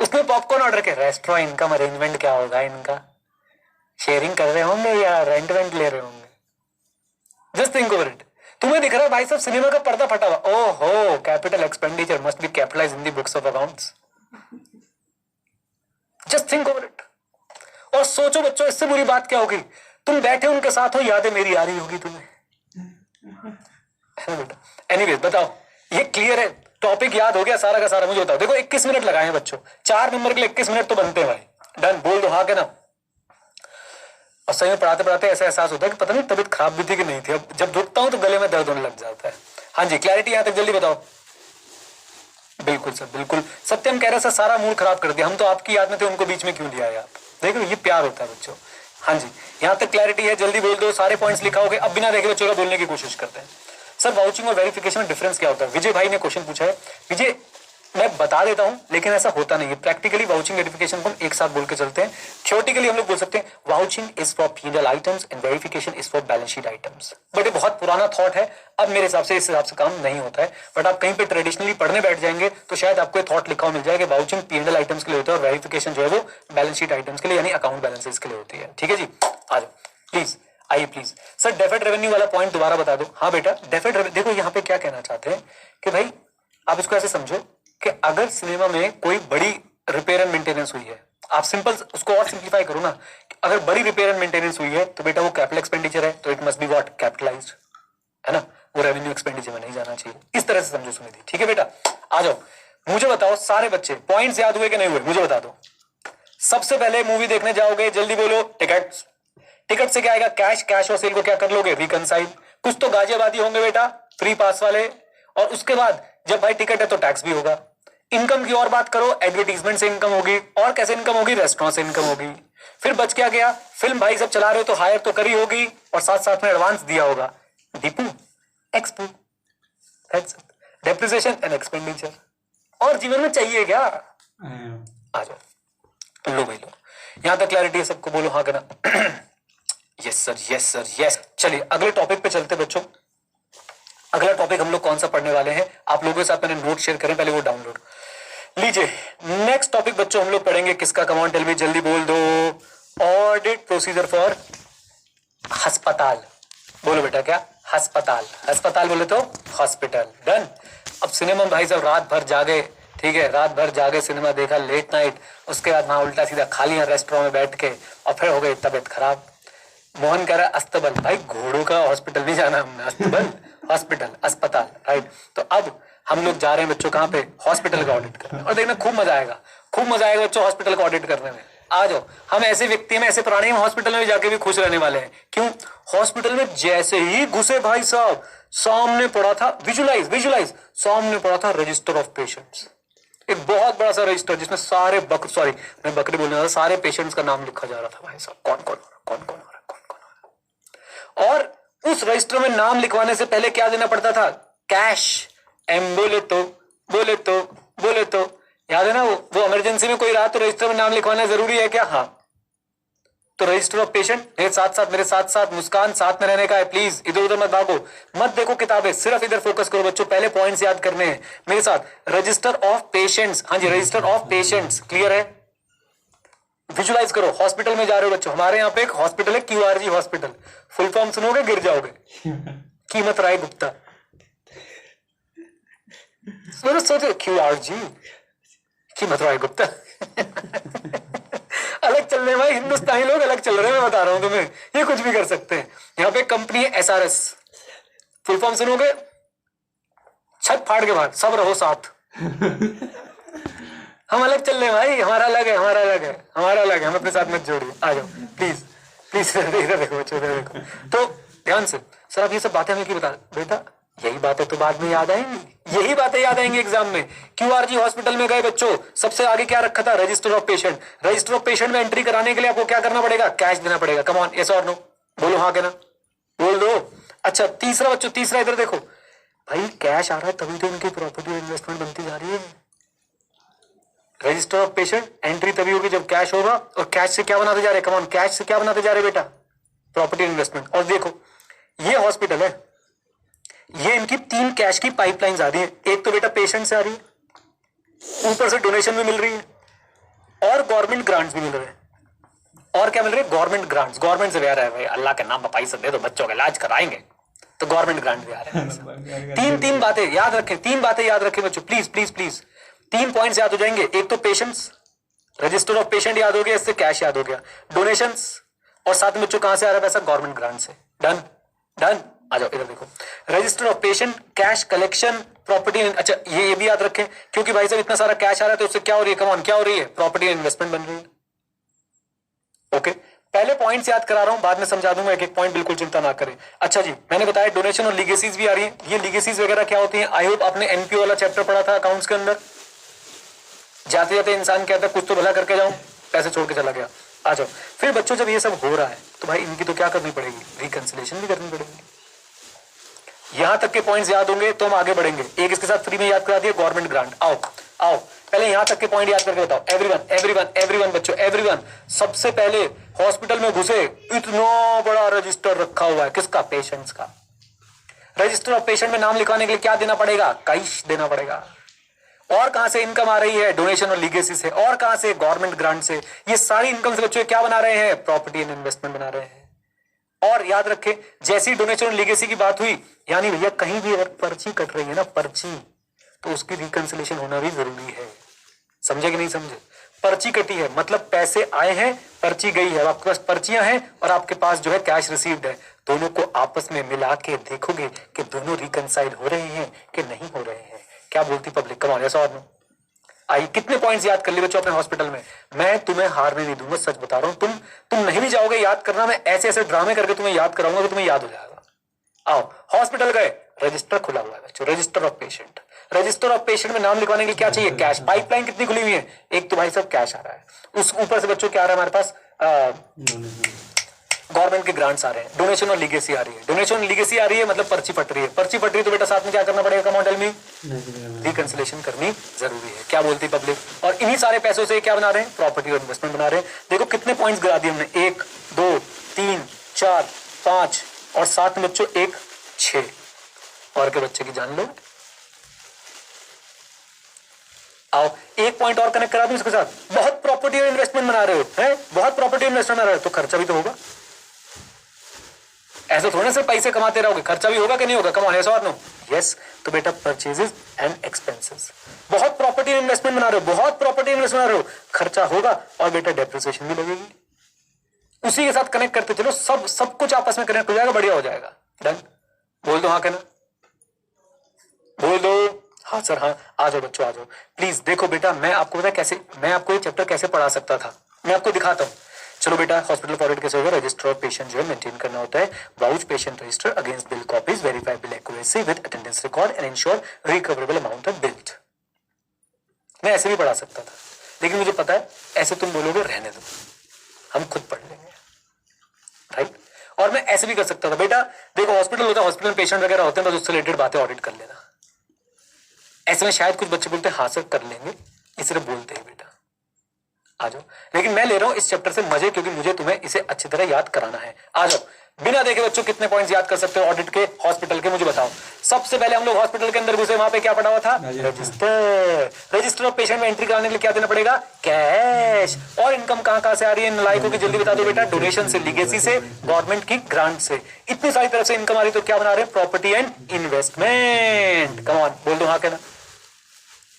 उसने पॉपकॉर्न ऑर्डर किया, रेस्टोरेंट इनकम अरेंजमेंट क्या होगा इनका, शेयरिंग कर रहे होंगे या रेंट वेंट ले रहे होंगे। Just think over it. तुम्हें दिख रहा है भाई साहब सिनेमा का पर्दा फटा हुआ, ओहो capital expenditure must B capitalised in the books of accounts. Just think over it. और सोचो बच्चों, इससे बुरी बात क्या होगी, तुम बैठे उनके साथ हो, यादें मेरी आ रही होगी तुम्हें। एनीवेज बताओ, ये क्लियर है, टॉपिक याद हो गया सारा का सारा। मुझे बताओ, देखो 21 मिनट लगाए हैं बच्चों, 4 नंबर के लिए 21 मिनट तो बनते हैं भाई। डन, बोल दो हाँ के ना। और सही में पढ़ाते पढ़ाते ऐसा एहसास होता है कि पता नहीं तबीयत खराब भी थी कि नहीं थी, अब जब रुकता हूं तो गले में दर्द होने लग जाता है। हाँ जी क्लैरिटी यहां तक, जल्दी बताओ। बिल्कुल सर बिल्कुल, सत्यम कह रहे सर सारा मूड खराब कर दिया, हम तो आपकी याद में थे, उनको बीच में क्यों लिया आप। देखो ये प्यार होता है बच्चों। हाँ जी यहाँ तक क्लैरिटी है, जल्दी बोल दो, सारे पॉइंट्स लिखा होगा। अब बिना देखे बच्चों का बोलने की कोशिश करते हैं। सर वाउचिंग और वेरिफिकेशन में डिफरेंस क्या होता है? विजय भाई ने क्वेश्चन पूछा है। विजय मैं बता देता हूं, लेकिन ऐसा होता नहीं है। प्रैक्टिकली वाउचिंग वेरिफिकेशन को हम एक साथ बोल के चलते हैं। थियोरेटिकली हम लोग बोल सकते हैं vouching is for P&L items and verification is for balance sheet items. But ये बहुत पुराना थॉट है, अब मेरे हिसाब से इस हिसाब से काम नहीं होता है। बट आप कहीं पे ट्रेडिशनली पढ़ने बैठ जाएंगे तो शायद आपको ये थॉट लिखा हुआ मिल जाएगा, वाउचिंग P&L आइटम्स के लिए होता है और वेरिफिकेशन जो है वो बैलेंस शीट आइटम्स के लिए यानी अकाउंट बैलेंसेस के लिए होती है। ठीक है जी, आ जाओ प्लीज, आइए प्लीज। सर डेफर्ड रेवेन्यू वाला पॉइंट दोबारा बता दो। हाँ बेटा डेफर्ड रेवेन्यू, देखो यहाँ पे क्या कहना चाहते हैं कि भाई आप इसको ऐसे समझो कि अगर सिनेमा में कोई बड़ी रिपेयर एंड मेंटेनेंस हुई है, आप सिंपल उसको और सिंप्लीफाई करो ना, अगर बड़ी रिपेयर एंड मेंटेनेंस हुई है तो बेटा वो कैपिटल एक्सपेंडिचर है, तो it must be what capitalised, है ना, वो रेवेन्यू एक्सपेंडिचर में नहीं जाना चाहिए। इस तरह से समझो सुनिधि, ठीक है बेटा। आ जाओ, मुझे बताओ सारे बच्चे पॉइंट्स याद हुए कि नहीं हुए, मुझे बता दो। सबसे पहले मूवी देखने जाओगे, जल्दी बोलो, टिकट। टिकट से क्या आएगा? कैश। कैश और सेल को क्या कर लोगे? रिकनसाइल। कुछ तो गाजियाबादी होंगे बेटा, फ्री पास वाले। और उसके बाद जब भाई टिकट है तो टैक्स भी होगा। इनकम की और बात करो, एडवर्टीजमेंट से इनकम होगी। और कैसे इनकम होगी? रेस्टोरेंट से इनकम होगी। फिर बच क्या गया? फिल्म भाई सब चला रहे हो तो हायर तो करी होगी और साथ साथ में एडवांस दिया होगा। डीपू, एक्सपू, डेप्रिसिएशन एंड एक्सपेंडिचर। और जीवन में चाहिए क्या? आ जाओ, लो भाई लो। यहां तक क्लैरिटी है सबको? बोलो हाँ करना। Yes sir, yes sir, yes. चलिए अगले टॉपिक पे चलते बच्चों। अगला टॉपिक हम लोग कौन सा पढ़ने वाले हैं, आप लोगों के साथ मैंने नोट शेयर करें, पहले वो डाउनलोड लीजिए। नेक्स्ट टॉपिक बच्चों हम लोग पढ़ेंगे किसका? कम ऑन टेल मी, जल्दी बोल दो। ऑडिट प्रोसीजर फॉर अस्पताल। बोलो बेटा क्या? अस्पताल। अस्पताल बोले तो हॉस्पिटल। डन। अब सिनेमा भाई साहब रात भर जागे, ठीक है, रात भर जागे, सिनेमा देखा लेट नाइट, उसके बाद वहां उल्टा सीधा खा लिया रेस्टोरेंट में बैठ के और फिर हो गई तबियत खराब। मोहन कह रहा है अस्तबल। भाई घोड़ों का हॉस्पिटल नहीं जाना हमने, अस्तबल हॉस्पिटल, अस्पताल, राइट। तो अब हम लोग जा रहे हैं बच्चों कहाँ पे? हॉस्पिटल का ऑडिट करने। और देखना खूब मजा आएगा, खूब मजा आएगा बच्चों हॉस्पिटल का ऑडिट करने में। आ जाओ, हम ऐसे व्यक्ति में, ऐसे प्राणी, हम हॉस्पिटल में जाके भी खुश रहने वाले हैं। क्यों? हॉस्पिटल में जैसे ही घुसे भाई साहब, सामने पड़ा था, विजुलाइज विजुलाइज, सामने पड़ा था रजिस्टर ऑफ पेशेंट्स। एक बहुत बड़ा सा रजिस्टर जिसमें सारे मैं बकरी बोलने वाला, सारे पेशेंट्स का नाम लिखा जा रहा था भाई साहब, कौन कौन हो रहा, कौन कौन हो रहा, कौन कौन हो रहा। और उस रजिस्टर में नाम लिखवाने से पहले क्या देना पड़ता था? कैश। एम बोले तो याद है ना, वो इमरजेंसी में कोई रहा तो रजिस्टर में नाम लिखवाना जरूरी है क्या? हाँ। तो रजिस्टर ऑफ पेशेंट, मेरे साथ साथ मुस्कान, साथ में रहने का है प्लीज, इधर उधर मत भागो, मत देखो किताबें, सिर्फ इधर फोकस करो बच्चों। पहले पॉइंट्स याद करने हैं मेरे साथ। रजिस्टर ऑफ पेशेंट्स, हाँ जी, रजिस्टर ऑफ पेशेंट्स, क्लियर है? विजुलाइज करो, हॉस्पिटल में जा रहे हो बच्चों, हमारे यहाँ पे एक हॉस्पिटल है QRG हॉस्पिटल, फुल फॉर्म सुनोगे गिर जाओगे, कीमत राय गुप्ता। सोचो QRG, कीमत राय गुप्ता। अलग चल रहे हैं भाई, हिंदुस्तानी लोग अलग चल रहे हैं, मैं बता रहा हूं तुम्हें, ये कुछ भी कर सकते हैं। यहाँ पे कंपनी है SRS, फुल फॉर्म सुनोगे छत फाड़ के बाद सब रहो साथ। हम अलग चल रहे हैं भाई, हमारा अलग है, हमारा अलग है, हमारा अलग है, हम अपने साथ मत जोड़िए, आ जाओ प्लीज प्लीज। इधर देखो बच्चों, इधर देखो। तो ध्यान से सर, आप ये सब बातें हमें क्यों बता, बेटा यही बातें तो बाद में याद आएंगी, यही बातें याद आएंगी एग्जाम में। QRG हॉस्पिटल में गए बच्चों, सबसे आगे क्या रखा था, register of patient. Register of patient में एंट्री कराने के लिए आपको क्या करना पड़ेगा, कैश देना पड़ेगा। कम ऑन, यस और नो, बोलो हाँ के ना, बोल दो। अच्छा तीसरा बच्चों, तीसरा इधर देखो भाई, कैश आ रहा है तभी तो उनकी प्रॉपर्टी इन्वेस्टमेंट बनती जा रही है। रजिस्टर ऑफ पेशेंट एंट्री तभी होगी जब कैश होगा, और कैश से क्या बनाते जा रहे, कम ऑन, कैश से क्या बनाते जा रहे बेटा, प्रॉपर्टी इन्वेस्टमेंट। और देखो ये हॉस्पिटल है, ये इनकी 3 कैश की पाइपलाइंस आ रही है। एक तो बेटा पेशेंट से आ रही है, ऊपर से डोनेशन भी मिल रही है, और गवर्नमेंट ग्रांट्स भी मिल रहे हैं। और क्या मिल रही है, गवर्नमेंट ग्रांट्स। गवर्नमेंट से भी आ रहा है भाई, अल्लाह के नाम पर पैसा दे दो, बच्चों का इलाज कराएंगे, तो गवर्नमेंट ग्रांट भी आ रहे हैं। तीन बातें याद रखें, 3 बातें याद रखें बच्चों, प्लीज प्लीज प्लीज। 3 पॉइंट्स याद हो जाएंगे। एक तो पेशेंट्स, रजिस्टर ऑफ पेशेंट याद हो गया, इससे कैश याद हो गया, डोनेशंस, और साथ में बच्चों कहां से आ रहा है पैसा, गवर्नमेंट ग्रांट से। डन डन, आ जाओ इधर देखो, register of patient, cash collection, property. अच्छा ये भी याद रखें, क्योंकि भाई साहब इतना सारा कैश आ रहा है तो उससे क्या हो रही है, कमान क्या हो रही है, प्रॉपर्टी इन्वेस्टमेंट बन रही है। ओके, पहले पॉइंट्स याद करा रहा हूं, बाद में समझा दूंगा एक एक पॉइंट, बिल्कुल चिंता ना करें। अच्छा जी, मैंने बताया डोनेशन और लीगेसीज भी आ रही है। ये लीगेसीज वगैरह क्या होती है, आई होप आपने NPO वाला चैप्टर पढ़ा था अकाउंट्स के अंदर। जाते जाते इंसान कहता है कुछ तो भला करके जाऊं, पैसे छोड़ के चला गया। आ जाओ फिर बच्चों, जब ये सब हो रहा है तो भाई इनकी तो क्या करनी पड़ेगी, रिकंसिलेशन भी करनी पड़ेगी। यहां तक के पॉइंट्स याद होंगे तो हम आगे बढ़ेंगे। एक इसके साथ फ्री में याद करा दिया, गवर्नमेंट ग्रांट। आओ आओ, पहले यहां तक के पॉइंट याद करके बताओ। एवरीवन एवरीवन एवरीवन बच्चों, एवरीवन, सबसे पहले हॉस्पिटल में घुसे, इतना बड़ा रजिस्टर रखा हुआ है, किसका, पेशेंट्स का। रजिस्टर ऑफ पेशेंट में नाम लिखवाने के लिए क्या देना पड़ेगा, कैश देना पड़ेगा। और कहां से इनकम आ रही है, डोनेशन और लीगेसी से। और कहां से, गवर्नमेंट ग्रांट से। ये सारी इनकम से बच्चों क्या बना रहे हैं, प्रॉपर्टी एंड इन्वेस्टमेंट बना रहे हैं। और याद रखें, जैसी डोनेशन और लीगेसी की बात हुई, यानी भैया कहीं भी अगर पर्ची कट रही है ना, पर्ची, तो उसकी रिकंसिलेशन होना भी जरूरी है। समझे कि नहीं समझे, पर्ची कटी है मतलब पैसे आए हैं, पर्ची गई है, आपके पास पर्चियां हैं और आपके पास जो है कैश रिसीव्ड है, दोनों को आपस में मिला के देखोगे कि दोनों रिकंसाइल हो रहे हैं कि नहीं हो रहे हैं। क्या बोलती पब्लिक, कम ऑन, यस और नो। आई कितने पॉइंट्स याद कर लिए बच्चों अपने हॉस्पिटल में। मैं तुम्हें हारने नहीं दूंगा, सच बता रहा हूं। तुम नहीं भी जाओगे याद करना, मैं ऐसे ऐसे ड्रामे करके तुम्हें याद कराऊंगा कि तुम्हें याद हो जाएगा। आओ, हॉस्पिटल गए, रजिस्टर खुला हुआ है बच्चों, register of patient. Register of patient में नाम लिखवाने के लिए क्या चाहिए, कैश। पाइपलाइन कितनी खुली हुई है, एक तो भाई सब कैश आ रहा है, उस ऊपर से बच्चों क्या आ रहा है हमारे पास, गवर्नमेंट के ग्रांट्स आ रहे हैं, डोनेशन और लीगेसी आ रही है। डोनेशन और लीगेसी आ रही है मतलब पर्ची फट रही है। पर्ची फट रही है तो बेटा साथ में क्या करना पड़ेगा, मॉडल में रिकंसिलेशन करनी जरूरी है। क्या बोलती पब्लिक। और इन्हीं सारे पैसों से क्या बना रहे हैं, प्रॉपर्टी और इन्वेस्टमेंट बना रहे हैं। देखो कितने पॉइंट्स गिरा दिए हमने, 1 2 3 4 5 और 7 में बच्चों 1 6। और के बच्चे की जान लो। आओ एक पॉइंट और कनेक्ट करा दूं इसके साथ। बहुत प्रॉपर्टी और इन्वेस्टमेंट बना रहे हो, है बहुत प्रॉपर्टी इन्वेस्टमेंट बना रहे हो, तो खर्चा भी तो होगा। ऐसे थोड़े से पैसे कमाते रहोगे, खर्चा भी होगा कि नहीं होगा, कमाओ, यस और नो। यस, तो बेटा परचेजेस एंड एक्सपेंसेस। बहुत प्रॉपर्टी इन्वेस्टमेंट बना रहे हो, बहुत प्रॉपर्टी इन्वेस्टमेंट बना रहे हो, खर्चा होगा और बेटा डेप्रिसिएशन भी लगेगी। उसी के साथ कनेक्ट करते चलो, सब कुछ आपस में कनेक्ट हो जाएगा, बढ़िया हो जाएगा। डन, बोल दो हाँ कहना, बोल दो हाँ सर हाँ। आ जाओ बच्चों आ जाओ प्लीज। देखो बेटा मैं आपको पता कैसे, मैं आपको ये चैप्टर कैसे पढ़ा सकता था, मैं आपको दिखाता हूँ। चलो बेटा हॉस्पिटल फॉरवर्ड कैसे होगा, रजिस्टर ऑफ पेशेंट जो है मेंटेन करना होता है, vouch patient register against bill copies, verify bill accuracy with attendance record and ensure recoverable amount of bill. मैं ऐसे भी पढ़ा सकता था, लेकिन मुझे पता है ऐसे तुम बोलोगे रहने दो, हम खुद पढ़ लेंगे, राइट। और मैं ऐसे भी कर सकता था, बेटा देखो हॉस्पिटल होता है, हॉस्पिटल में पेशेंट वगैरह होते हैं, बस उससे रिलेटेड बातें ऑडिट कर लेना। ऐसे में शायद कुछ बच्चे बोलते हैं हाँ सर कर लेंगे, इसलिए बोलते हैं बेटा आ जाओ। लेकिन मैं ले रहा हूं इस चैप्टर से मजे, क्योंकि मुझे तुम्हें इसे अच्छी तरह याद कराना है। आ जाओ बिना देखे बच्चों कितने पॉइंट्स याद कर सकते हो ऑडिट के हॉस्पिटल के, मुझे बताओ। सबसे पहले हम लोग हॉस्पिटल के अंदर घुसे, वहां पे क्या पड़ा हुआ था? रजिस्टर। रजिस्टर ऑफ पेशेंट में एंट्री कराने के लिए क्या देना पड़ेगा? कैश। और इनकम कहां से आ रही है इन लाइकों की, जल्दी बता दो बेटा। डोनेशन से, लीगेसी से, गवर्नमेंट की ग्रांट से। इतनी सारी तरफ से इनकम आ रही, तो क्या बना रहे हैं? Property and investment. Come on, बोल दो हाँ कहना।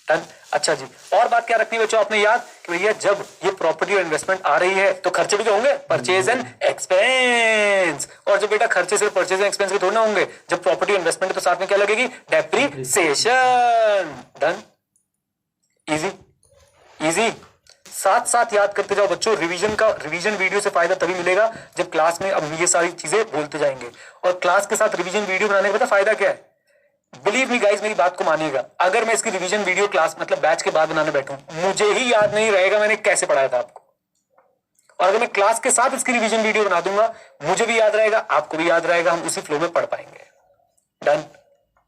डन। अच्छा जी, और बात क्या रखनी है बच्चों आपने याद कि भैया जब ये प्रॉपर्टी और इन्वेस्टमेंट आ रही है तो खर्चे भी तो होंगे, परचेज एंड एक्सपेंस। और जो बेटा खर्चे सिर्फ परचेज एंड एक्सपेंस भी थोड़ी ना होंगे, जब प्रॉपर्टी इन्वेस्टमेंट है तो साथ में क्या लगेगी? डेप्रिसिएशन। Done, easy easy. साथ साथ याद करते जाओ बच्चों। रिवीजन वीडियो से फायदा तभी मिलेगा जब क्लास में अब ये सारी चीजें बोलते जाएंगे। और क्लास के साथ रिवीजन वीडियो बनाने का पता फायदा क्या है? बिलीव मी गाइस, मेरी बात को मानिएगा, अगर मैं इसकी रिवीजन वीडियो क्लास मतलब बैच के बाद बनाने बैठूं, मुझे ही याद नहीं रहेगा मैंने कैसे पढ़ाया था आपको। और अगर मैं क्लास के साथ इसकी रिवीजन वीडियो बना दूंगा, मुझे भी याद रहेगा, आपको भी याद रहेगा, हम उसी फ्लो में पढ़ पाएंगे। डन,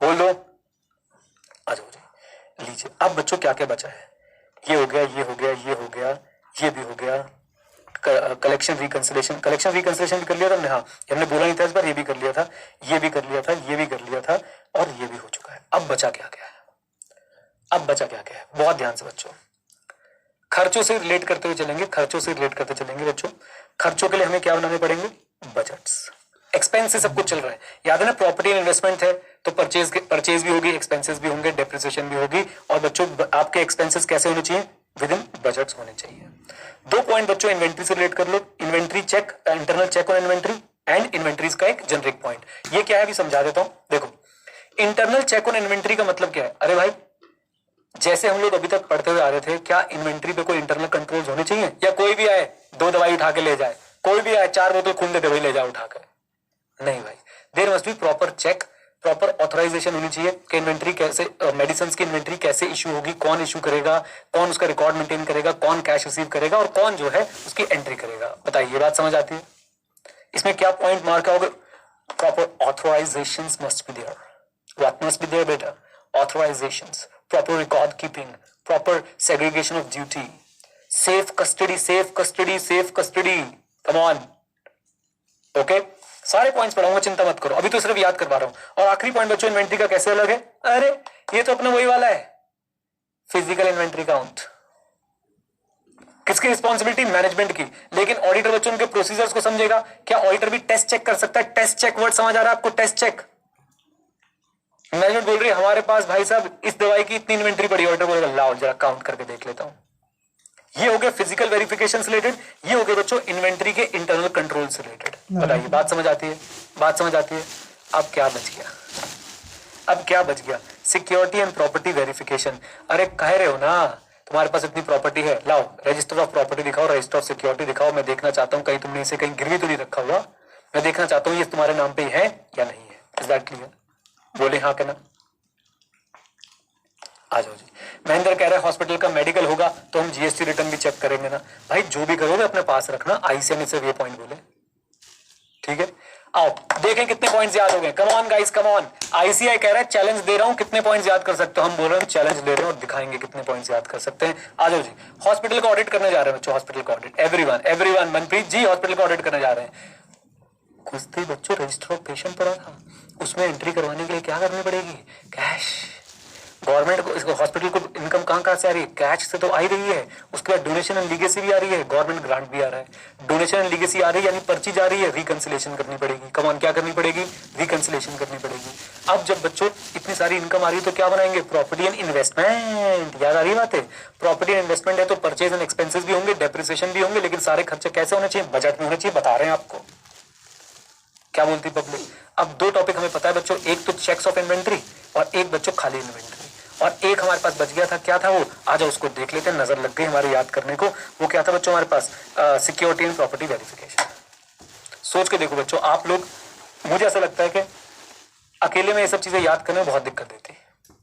बोल दो, आ जाओ जी। लीजिए अब बच्चों क्या क्या बचा है? ये हो गया, ये हो गया, ये हो गया, ये भी हो गया। कलेक्शन रिकंसिलेशन, कलेक्शन रिकंसिलेशन भी कर लिया था हमने। हाँ, हमने बोला नहीं था इस बार, ये भी कर लिया था, ये भी कर लिया था, ये भी कर लिया था, और ये भी हो चुका है। अब बचा क्या क्या है? अब बचा क्या क्या है? बहुत ध्यान से बच्चों, खर्चों से रिलेट करते हुए चलेंगे, खर्चों से रिलेट करते चलेंगे बच्चों। खर्चों के लिए हमें क्या बनाने पड़ेंगे? बजट्स। एक्सपेंस से सब कुछ चल रहा है, याद है ना? प्रॉपर्टी इन्वेस्टमेंट है तो परचेज भी होगी, एक्सपेंसेस भी होंगे, डेप्रिसिएशन भी होगी। और बच्चों आपके एक्सपेंसेस कैसे होने चाहिए? विद इन बजट्स होने चाहिए। दो पॉइंट बच्चों इन्वेंट्री से रिलेट कर लो। Inventory check, internal check on inventory and inventories का एक जेनरिक पॉइंट। ये क्या है अभी समझा देता हूं। देखो, इंटरनल चेक ऑन इन्वेंट्री का मतलब क्या है? अरे भाई, जैसे हम लोग अभी तक पढ़ते हुए आ रहे थे, क्या इन्वेंट्री पे कोई इंटरनल कंट्रोल्स होने चाहिए? या कोई भी आए 2 दवाई उठा के ले जाए, कोई भी आए 4 बोतल खून दे वही ले जाए उठाकर? नहीं भाई, there must be proper check, proper authorisation होनी चाहिए कि इन्वेंट्री कैसे, मेडिसिन की इन्वेंट्री कैसे इशू होगी, कौन इशू करेगा, कौन उसका रिकॉर्ड मेंटेन करेगा, कौन कैश रिसीव करेगा, और कौन जो है उसकी एंट्री करेगा। बताइए, ये बात समझ आती है? इसमें क्या पॉइंट मार्क होगा? Proper authorisations must be there. What must be there बेटा? Authorisations, proper record keeping, proper segregation of duty, safe custody, safe custody, safe custody. Come on, okay. सारे पॉइंट्स पढ़ाऊंगा, चिंता मत करो, अभी तो सिर्फ याद करवा रहा हूं। और आखिरी पॉइंट बच्चों इन्वेंट्री का कैसे अलग है? अरे ये तो अपना वही वाला है, फिजिकल इन्वेंट्री काउंट। किसकी रिस्पॉन्सिबिलिटी? मैनेजमेंट की। लेकिन ऑडिटर बच्चों उनके प्रोसीजर्स को समझेगा। क्या ऑडिटर भी टेस्ट चेक कर सकता है? टेस्ट चेक वर्ड समझ आ रहा है आपको? Test check. मैनेजमेंट बोल रही है हमारे पास भाई साहब इस दवाई की इतनी इन्वेंट्री पड़ी, ऑडिटर बोलेगा लाओ जरा काउंट करके देख लेता हूं। ये हो गया फिजिकल वेरिफिकेशन से रिलेटेड। ये हो गया बच्चों इन्वेंट्री के इंटरनल कंट्रोल से रिलेटेड। बताइए, बात समझ आती है? बात समझ आती है? अब क्या बच गया? अब क्या बच गया? Security and property verification. अरे कह रहे हो ना तुम्हारे पास इतनी प्रॉपर्टी है, लाओ रजिस्टर ऑफ प्रॉपर्टी दिखाओ, रजिस्टर ऑफ सिक्योरिटी दिखाओ, मैं देखना चाहता हूं कहीं तुमने इसे कहीं गिरवी तो नहीं रखा हुआ, मैं देखना चाहता हूं ये तुम्हारे नाम पे है या नहीं है। Is that clear? बोले हाँ कहना। आ जाओ जी। महेंद्र कह रहा है हॉस्पिटल का मेडिकल होगा तो हम जीएसटी रिटर्न भी चेक करेंगे ना। भाई जो भी करोगे अपने पास रखना, आईसीएम सिर्फ ये पॉइंट बोले, ठीक है? आओ देखें कितने पॉइंट्स याद हो गए। Come on guys, come on. ICI कह रहा है चैलेंज दे रहा हूं, कितने पॉइंट्स याद कर सकते हो? हम बोल रहे हैं चैलेंज ले रहे हैं और दिखाएंगे कितने पॉइंट्स याद कर सकते हैं। आ जाओ जी। हॉस्पिटल का ऑडिट करने जा रहे हैं बच्चों, हॉस्पिटल का ऑडिट। एवरीवन मनप्रीत जी हॉस्पिटल का ऑडिट करने जा रहे हैं। कुछ भी बच्चों रजिस्टर ऑफ पेशेंट पड़ा था, उसमें एंट्री करवाने के लिए क्या करनी पड़ेगी? कैश। गवर्नमेंट को, इसको हॉस्पिटल को इनकम कहां से आ रही है? कैश से तो आ ही रही है। उसके बाद डोनेशन एंड लीगेसी भी आ रही है, गवर्नमेंट ग्रांट भी आ रहा है। डोनेशन एंड लीगेसी आ रही है यानी पर्ची जा रही है, रिकंसिलेशन करनी पड़ेगी। कमान क्या करनी पड़ेगी? रिकंसिलेशन करनी पड़ेगी। अब जब बच्चों इतनी सारी इनकम आ रही है तो क्या बनाएंगे? Property and investment. याद आ रही बात है? प्रॉपर्टी एंड इन्वेस्टमेंट है तो परचेज एंड एक्सपेंसेस भी होंगे, डेप्रिसिएशन भी होंगे, लेकिन सारे खर्चे कैसे होने चाहिए? बजट में होने चाहिए। बता रहे हैं आपको। क्या बोलती पब्लिक? अब 2 टॉपिक हमें पता है बच्चों, एक तो चेक्स ऑफ इन्वेंट्री और एक बच्चों खाली इन्वेंट्री। और एक हमारे पास बच गया था, क्या था वो? आ जाओ उसको देख लेते हैं, नजर लग गई हमारे याद करने को। वो क्या था बच्चों हमारे पास? Security and property verification. सोच के देखो बच्चों आप लोग, मुझे ऐसा लगता है कि अकेले में ये सब चीजें याद करने में बहुत दिक्कत देती है।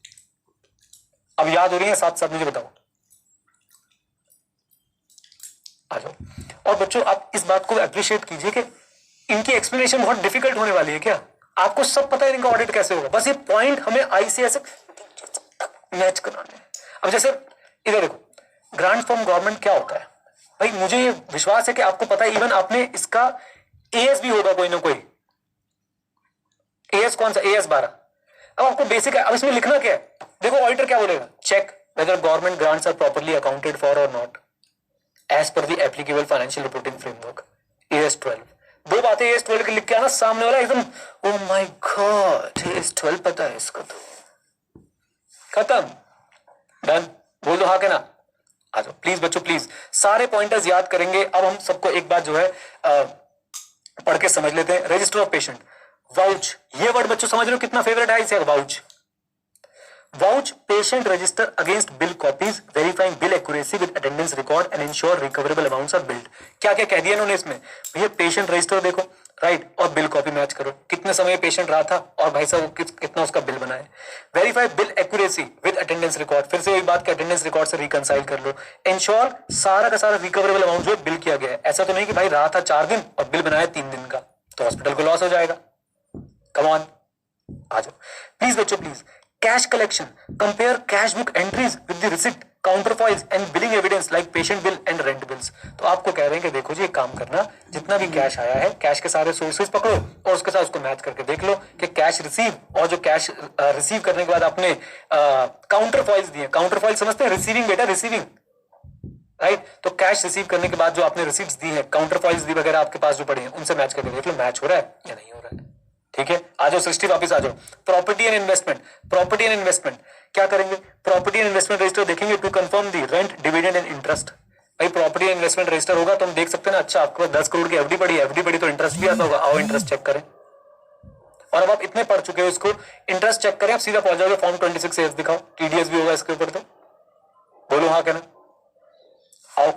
अब याद हो रही है साथ साथ? मुझे बताओ। आ जाओ। और बच्चों आप इस बात को अप्रिशिएट कीजिए कि इनकी एक्सप्लेनेशन बहुत डिफिकल्ट होने वाली है। क्या आपको सब पता है इनका ऑडिट कैसे होगा? बस ये पॉइंट हमें आईसीएस मैच कराने। अब जैसे इधर देखो, ग्रांट फ्रॉम गवर्नमेंट क्या होता है? भाई मुझे ये विश्वास है कि आपको पता है, इवन आपने इसका एएस भी होगा कोई ना कोई, एएस कौन सा, एएस 12। अब आपको बेसिक है, अब इसमें लिखना क्या है, देखो ऑडिटर क्या बोलेगा, check whether government grants are properly accounted for और not as per the applicable financial reporting framework. AS 12, दो बातें एएस 12 के लिख के आना, सामने वाला एकदम ओ माय गॉड एएस 12 पता है इसको, तो खत्म, डन, बोल दो हाँ के ना। आ जाओ प्लीज बच्चों, प्लीज सारे पॉइंटर्स याद करेंगे। अब हम सबको एक बात जो है पढ़ के समझ लेते हैं। रजिस्टर ऑफ पेशेंट, वाउच, ये वर्ड बच्चों समझ रहे हो कितना फेवरेट है इसे, vouch. Vouch patient register against bill copies verifying bill accuracy with attendance record and ensure recoverable amounts are billed. क्या क्या कह दिया इन्होंने इसमें, भैया पेशेंट रजिस्टर देखो राइट, और बिल कॉपी मैच करो, कितने समय पेशेंट रहा था और भाई साहब कितना उसका बिल बनाए। Verify bill accuracy with attendance record, फिर से वही बात कि अटेंडेंस रिकॉर्ड से रिकंसाइल कर लो। इंश्योर सारा का सारा रिकवरेबल अमाउंट जो है बिल किया गया है, ऐसा तो नहीं कि भाई रहा था 4 दिन और बिल बनाया 3 दिन का, तो हॉस्पिटल को लॉस हो जाएगा। कम ऑन, आ जाओ प्लीज बच्चों please. Cash collection, compare cash book entries with the receipt, counter foils and billing evidence like patient bill and rent bills. तो आपको कह रहे हैं कि देखो जी एक काम करना, जितना भी कैश आया है कैश के सारे सोर्सेज पकड़ो और उसके साथ उसको मैच करके देख लो कि कैश रिसीव और जो कैश रिसीव करने के बाद आपने काउंटर फॉइल्स दिए, काउंटर फॉइल समझते हैं, रिसीविंग बेटा रिसीविंग, राइट। तो कैश रिसीव करने के बाद जो आपने रिसीप्ट्स दी है, काउंटर फॉइल्स दी वगैरह आपके पास जो पड़ी है, उनसे मैच करके देख लो मैच हो रहा है या नहीं हो रहा है। ठीक है, आ जाओ सृष्टि वापस आ जाओ। Property and investment, property and investment क्या करेंगे, प्रॉपर्टी एंड इन्वेस्टमेंट रजिस्टर देखेंगे to confirm the rent dividend and interest. भाई प्रॉपर्टी एंड इन्वेस्टमेंट रजिस्टर होगा तो हम देख सकते हैं ना, अच्छा आपको 10 करोड़ की एफडी पड़ी है, एफडी पड़ी तो इंटरेस्ट भी आता होगा, आओ इंटरेस्ट चेक करें। और अब आप इतने पढ़ चुके हो इसको, इंटरेस्ट चेक करें, आप सीधा पहुंच जाओगे फॉर्म 26 एफ दिखाओ, टीडीएस भी होगा इसके ऊपर, तो बोलो हाँ कहना। आओ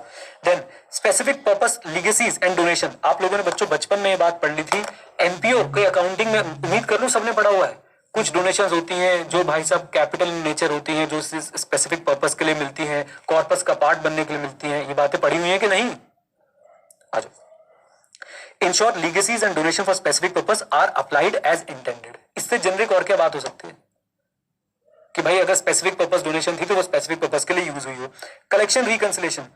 then specific purpose legacies and donation, आप लोगों ने बच्चों बचपन में ये बात पढ़ ली थी, एनपीओ के अकाउंटिंग में उम्मीद कर लो सबने पढ़ा हुआ है। कुछ डोनेशंस होती हैं जो भाई साहब कैपिटल इन नेचर होती हैं, जो स्पेसिफिक पर्पस के लिए मिलती हैं, कॉर्पस का पार्ट बनने के लिए मिलती हैं, ये बातें पढ़ी हुई हैं कि नहीं। आ जाओ। In short legacies and donation for specific purpose are applied as intended. इससे जेनरिक और क्या बात हो सकती है कि भाई अगर स्पेसिफिक पर्पस डोनेशन थी तो वो स्पेसिफिक पर्पस के लिए यूज हुई हो। Collection reconciliation,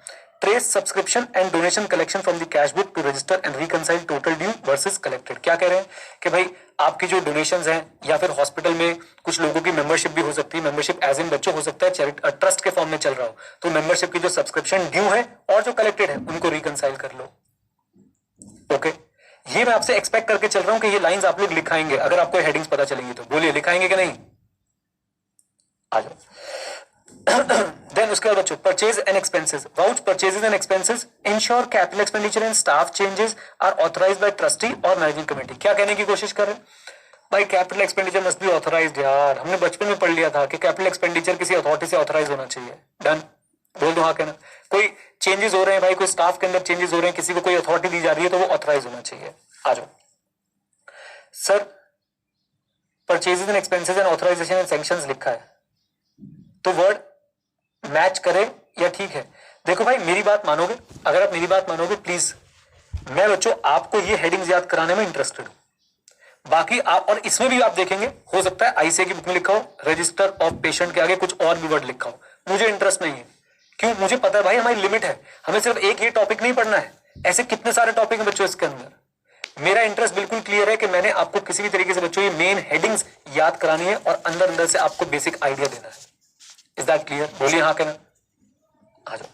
trace subscription and donation collection from the cash book to register and reconcile total due versus collected. क्या कह रहे हैं कि भाई आपकी जो डोनेशंस हैं या फिर हॉस्पिटल में कुछ लोगों की मेंबरशिप भी हो सकती है, मेंबरशिप एज इन बच्चों हो सकता है ट्रस्ट के फॉर्म में चल रहा हो, तो मेंबरशिप की जो सब्सक्रिप्शन ड्यू है और जो कलेक्टेड है उनको रिकंसाइल कर लो। ओके, ये मैं आपसे एक्सपेक्ट करके चल रहा हूं कि ये लाइंस आप लोग लिखाएंगे, अगर आपको हेडिंग्स पता चलेंगी तो बोलिए लिखाएंगे कि नहीं। आ जाओ। देन उसके बाद बच्चों purchase and expenses, vouch purchases and expenses, ensure capital expenditure and staff changes are authorised by trustee और मैनेजिंग कमेटी। क्या कहने की कोशिश कर रहे हैं भाई, capital expenditure must be authorised. यार हमने बचपन में पढ़ लिया था कि कैपिटल एक्सपेंडिचर किसी अथॉरिटी से ऑथराइज होना चाहिए। डन, बोल दो हाँ कहना। कोई चेंजेस हो रहे हैं भाई, कोई स्टाफ के अंदर चेंजेस हो रहे हैं, किसी को कोई अथॉरिटी दी जा रही है तो वो ऑथराइज होना चाहिए। आ जाओ sir, purchases and expenses and authorisation and sanctions लिखा है तो वर्ड मैच करे या ठीक है। देखो भाई मेरी बात मानोगे, अगर आप मेरी बात मानोगे प्लीज, मैं बच्चों आपको ये हेडिंग्स याद कराने में इंटरेस्टेड हूं। बाकी आप और इसमें भी आप देखेंगे हो सकता है आईसीए की बुक में लिखा हो रजिस्टर ऑफ पेशेंट के आगे कुछ और भी वर्ड लिखा हो, मुझे इंटरेस्ट नहीं है। क्यों, मुझे पता है भाई हमारी लिमिट है, हमें सिर्फ एक ही टॉपिक नहीं पढ़ना है, ऐसे कितने सारे टॉपिक हैं बच्चों इसके अंदर। मेरा इंटरेस्ट बिल्कुल क्लियर है कि मैंने आपको किसी भी तरीके से बच्चों ये मेन हेडिंग्स याद करानी है और अंदर अंदर से आपको बेसिक आइडिया देना है। इज दैट क्लियर, बोलिए हाँ कहना। आ जाओ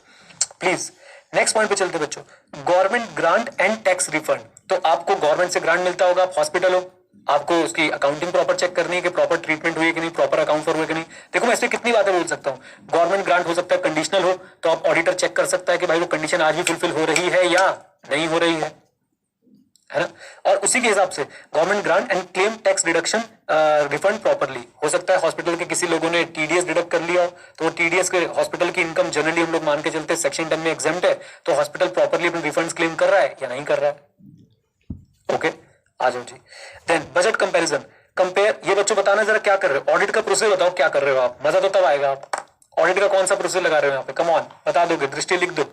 प्लीज नेक्स्ट पॉइंट पे चलते बच्चों, government grant and tax refund. तो आपको गवर्नमेंट से ग्रांट मिलता होगा, आप हॉस्पिटल हो, आपको उसकी अकाउंटिंग प्रॉपर चेक करनी है कि प्रॉपर ट्रीटमेंट हुई है कि नहीं, प्रॉपर अकाउंट फॉर हुए कि नहीं। देखो मैं इसमें कितनी बातें बोल सकता हूँ। गवर्नमेंट ग्रांट हो सकता है कंडीशनल हो, तो आप ऑडिटर चेक कर सकता है कि भाई वो कंडीशन आज भी फुलफिल हो रही है या नहीं हो रही है ना। और उसी के हिसाब से government grant and claim tax deduction refund properly हो सकता है। हॉस्पिटल के किसी लोगों ने टीडीएस डिडक्ट कर लिया तो टीडीएस के हॉस्पिटल की इनकम जनरली हम लोग मान के चलते हैं सेक्शन 10 में एग्जेम्प्ट है, तो हॉस्पिटल प्रॉपरली अपने रिफंड्स क्लेम कर रहा है या नहीं कर रहा है। ओके आ जाओ जी। देन बजट कंपैरिजन, कंपेयर, ये बच्चों बताना जरा क्या कर रहे हो, ऑडिट का प्रोसेस बताओ क्या कर रहे हो आप, मजा तो तब आएगा। आप ऑडिट का कौन सा प्रोसेस लगा रहे हो यहाँ पे, कम ऑन बता दोगे, दृष्टि लिख दो,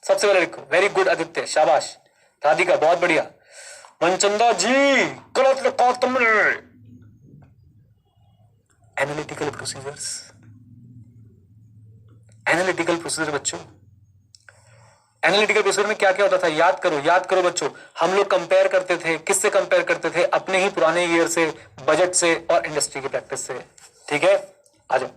सबसे पहले लिखो। वेरी गुड आदित्य, शाबाश। राधिका बहुत बढ़िया। मनचंदा जी गलत लिखा तुमने। एनालिटिकल प्रोसीजर्स, एनालिटिकल प्रोसीजर बच्चों एनालिटिकल प्रोसीजर में क्या क्या होता था, याद करो बच्चों। हम लोग कंपेयर करते थे, किससे कंपेयर करते थे, अपने ही पुराने ईयर से, बजट से और इंडस्ट्री की प्रैक्टिस से। ठीक है, आ जाओ।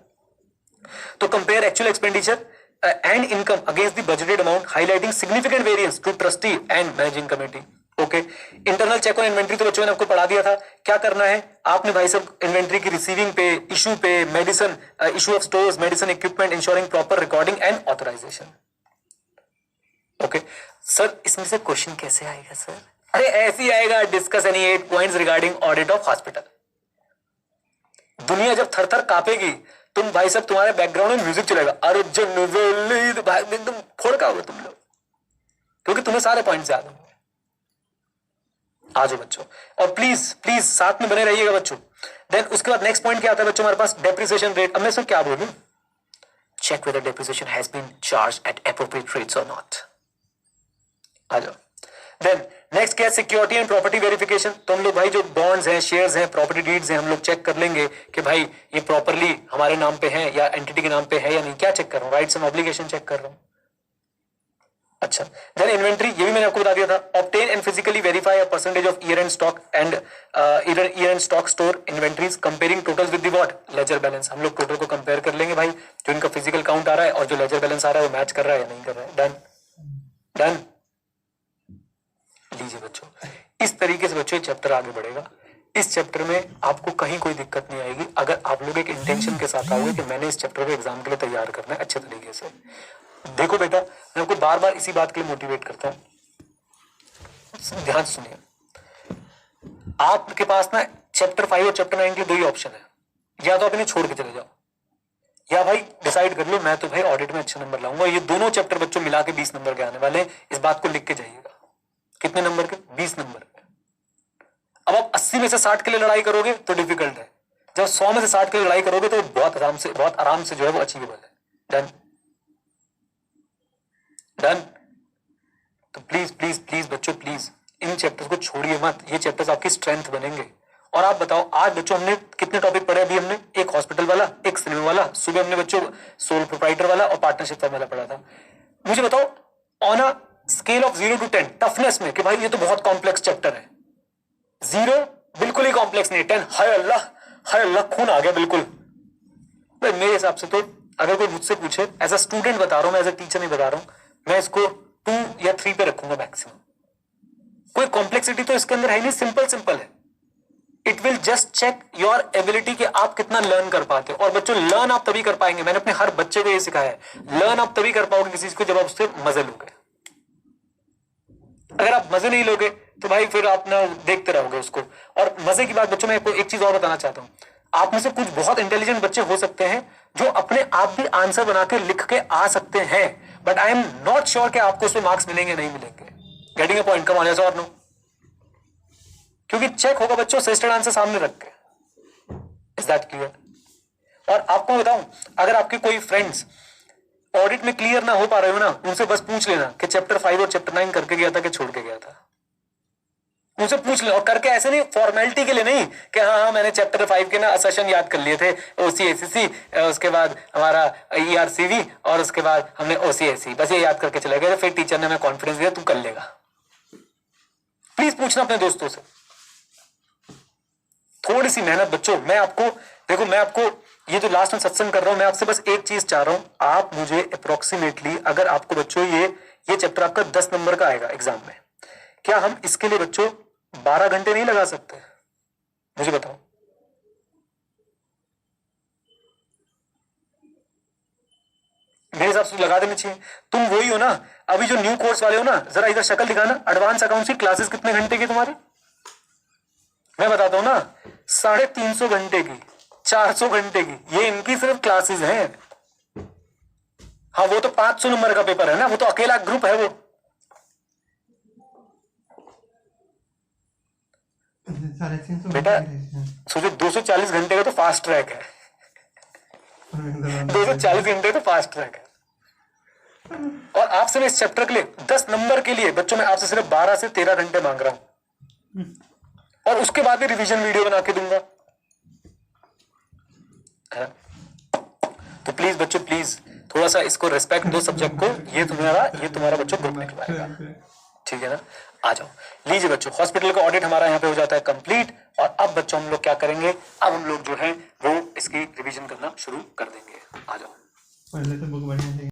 तो compare actual expenditure and income against the budgeted amount, highlighting significant variance to trustee and managing committee. Okay, internal check on inventory तो बच्चों ने आपको पढ़ा दिया था। क्या करना है आपने भाई साहब, इन्वेंट्री की रिसीविंग पे, इशू पे, medicine, issue of stores, medicine equipment, ensuring proper recording and authorisation. Okay sir, इसमें से क्वेश्चन कैसे आएगा सर? अरे ऐसे ही आएगा, discuss any 8 points regarding audit of hospital. दुनिया जब थर थर कांपेगी, तुम भाई साहब तुम्हारे बैकग्राउंड में म्यूजिक चलेगा, अरे तो भाई एकदम फोड़ का होगा तुम लोग, क्योंकि तुम्हें सारे पॉइंट्स याद होंगे। आ जाओ बच्चों, और प्लीज प्लीज साथ में बने रहिएगा बच्चों। देन उसके बाद नेक्स्ट पॉइंट क्या आता है बच्चों हमारे पास, डेप्रिसिएशन रेट। अब मैं इसमें क्या बोलूं, check whether depreciation has been charged at appropriate rates और नॉट। आ जाओ। देन नेक्स्ट क्या है, सिक्योरिटी एंड प्रॉपर्टी वेरिफिकेशन। तो हम लोग भाई जो बॉन्ड्स हैं, शेयर्स हैं, प्रॉपर्टी डीड्स हैं, हम लोग चेक कर लेंगे कि भाई ये प्रॉपरली हमारे नाम पे है या एंटिटी के नाम पे है या नहीं। क्या चेक कर रहा हूँ, राइट्स एंड ऑब्लिगेशन चेक कर रहा हूँ। अच्छा, देन इन्वेंट्री, ये भी मैंने आपको बता दिया था। Obtain and physically verify a percentage of year and stock and year and stock store inventories, comparing totals with the what, ledger balance. हम लोग टोटल को कंपेयर कर लेंगे भाई, जो इनका फिजिकल काउंट आ रहा है और जो लेजर बैलेंस आ रहा है वो मैच कर रहा है या नहीं कर रहा है। Done done. लीजिए बच्चों, इस तरीके से बच्चों ये चैप्टर आगे बढ़ेगा। इस चैप्टर में आपको कहीं कोई दिक्कत नहीं आएगी अगर आप लोग एक इंटेंशन के साथ आओगे कि मैंने इस चैप्टर को एग्जाम के लिए तैयार करना है अच्छे तरीके से। देखो बेटा, मैं आपको बार बार इसी बात के लिए मोटिवेट करता हूं, ध्यान सुनिए। आपके पास ना चैप्टर 5 और चैप्टर 9 के दो ही ऑप्शन है, या तो आप इन्हें छोड़ के चले जाओ, या भाई डिसाइड कर लो मैं तो भाई ऑडिट में अच्छे नंबर लाऊंगा। ये दोनों चैप्टर बच्चों मिला के 20 नंबर के आने वाले हैं, इस बात को लिख के जाइएगा। कितने नंबर के? 20 नंबर के। अब आप 80 में से 60 के लिए लड़ाई करोगे तो डिफिकल्ट है, जब 100 में से 60 के लिए लड़ाई करोगे तो बहुत आराम से जो है वो अचीवेबल है। Done done. तो प्लीज प्लीज प्लीज बच्चों, प्लीज इन चैप्टर्स को छोड़िए मत, ये चैप्टर्स आपकी स्ट्रेंथ बनेंगे। और आप बताओ आज बच्चों हमने कितने टॉपिक पढ़े? अभी हमने एक हॉस्पिटल वाला, एक सिनेमा वाला, सुबह हमने बच्चों सोल प्रोप्राइटर वाला और पार्टनरशिप वाला पढ़ा था। मुझे बताओ on a scale of 0 to 10 toughness में कि भाई ये तो बहुत कॉम्प्लेक्स चैप्टर है, 0 बिल्कुल ही कॉम्प्लेक्स नहीं, 10 हाय अल्लाह खून आ गया बिल्कुल। भाई मेरे हिसाब से तो अगर कोई मुझसे पूछे, एज अ स्टूडेंट बता रहा हूं मैं, एज अ टीचर नहीं बता रहा हूं, मैं इसको 2 या 3 पे रखूंगा मैक्सिमम। कोई कॉम्प्लेक्सिटी तो इसके अंदर है नहीं, सिंपल है। It will just check your ability कि आप कितना लर्न कर पाते हो। और बच्चों लर्न आप तभी कर पाएंगे, मैंने अपने हर बच्चे को ये सिखाया है, लर्न आप तभी कर पाओगे किसी चीज को जब आप उससे मजे लोगे। अगर आप मजे नहीं लोगे तो भाई फिर आप ना देखते रहोगे उसको। और मजे की बात बच्चों, मैं आपको एक चीज और बताना चाहता हूं, आप में से कुछ बहुत इंटेलिजेंट बच्चे हो सकते हैं जो अपने आप भी आंसर बना के लिख के आ सकते हैं, but I am not sure कि आपको उसमें मार्क्स मिलेंगे नहीं मिलेंगे। Getting a point? Come on, yes और नो? क्योंकि चेक होगा बच्चों सजेस्टेड आंसर सामने रख के। Is that clear? और आपको बताऊं, अगर आपके कोई फ्रेंड्स ऑडिट में क्लियर ना हो पा रहे हो ना, उनसे बस पूछ लेना कि चैप्टर 5 और चैप्टर 9 करके गया था कि छोड़ के गया था। उनसे पूछ ले, और करके ऐसे नहीं फॉर्मेलिटी के लिए नहीं कि हाँ मैंने चैप्टर 5 के ना सेशन याद कर लिए थे, OCACC, उसके बाद हमारा ERCV और उसके बाद हमने OCAC, बस ये याद करके चले गए, फिर टीचर ने हमें कॉन्फिडेंस दिया तू कर लेगा। प्लीज पूछना अपने दोस्तों से, थोड़ी सी मेहनत बच्चों। मैं आपको देखो, मैं आपको ये जो लास्ट में सत्संग कर रहा हूं, मैं आपसे बस एक चीज चाह रहा हूं, आप मुझे अप्रोक्सीमेटली, अगर आपको बच्चों ये चैप्टर आपका 10 नंबर का आएगा एग्जाम में, क्या हम इसके लिए बच्चों 12 घंटे नहीं लगा सकते? मुझे बताओ। मेरे हिसाब से लगा देना चाहिए। तुम वही हो ना, अभी जो न्यू कोर्स वाले हो ना, जरा इधर शक्ल दिखाना। एडवांस अकाउंट्स की क्लासेस कितने घंटे की तुम्हारी? मैं बताता हूं ना, 350 घंटे की, 400 घंटे की, ये इनकी सिर्फ क्लासेस हैं। हाँ वो तो 500 नंबर का पेपर है ना, वो तो अकेला ग्रुप है वो। बेटा सोचो 240 घंटे का तो फास्ट ट्रैक है, 240 घंटे तो फास्ट ट्रैक है। और आपसे मैं इस चैप्टर के लिए 10 नंबर के लिए बच्चों, मैं आपसे सिर्फ 12 से 13 घंटे मांग रहा हूं, और उसके बाद भी रिवीजन वीडियो बना के दूंगा। तो प्लीज बच्चों, प्लीज थोड़ा सा इसको रिस्पेक्ट दो सब्जेक्ट को। ये तुम्हारा बच्चों ग्रुप निकलवाएगा, ठीक है ना। आ जाओ, लीजिए बच्चों, हॉस्पिटल का ऑडिट हमारा यहाँ पे हो जाता है कंप्लीट। और अब बच्चों हम लोग क्या करेंगे, अब हम लोग जो है वो इसकी रिवीजन करना शुरू कर देंगे। आ जाओ। पहले तो बुक बढ़िया थी।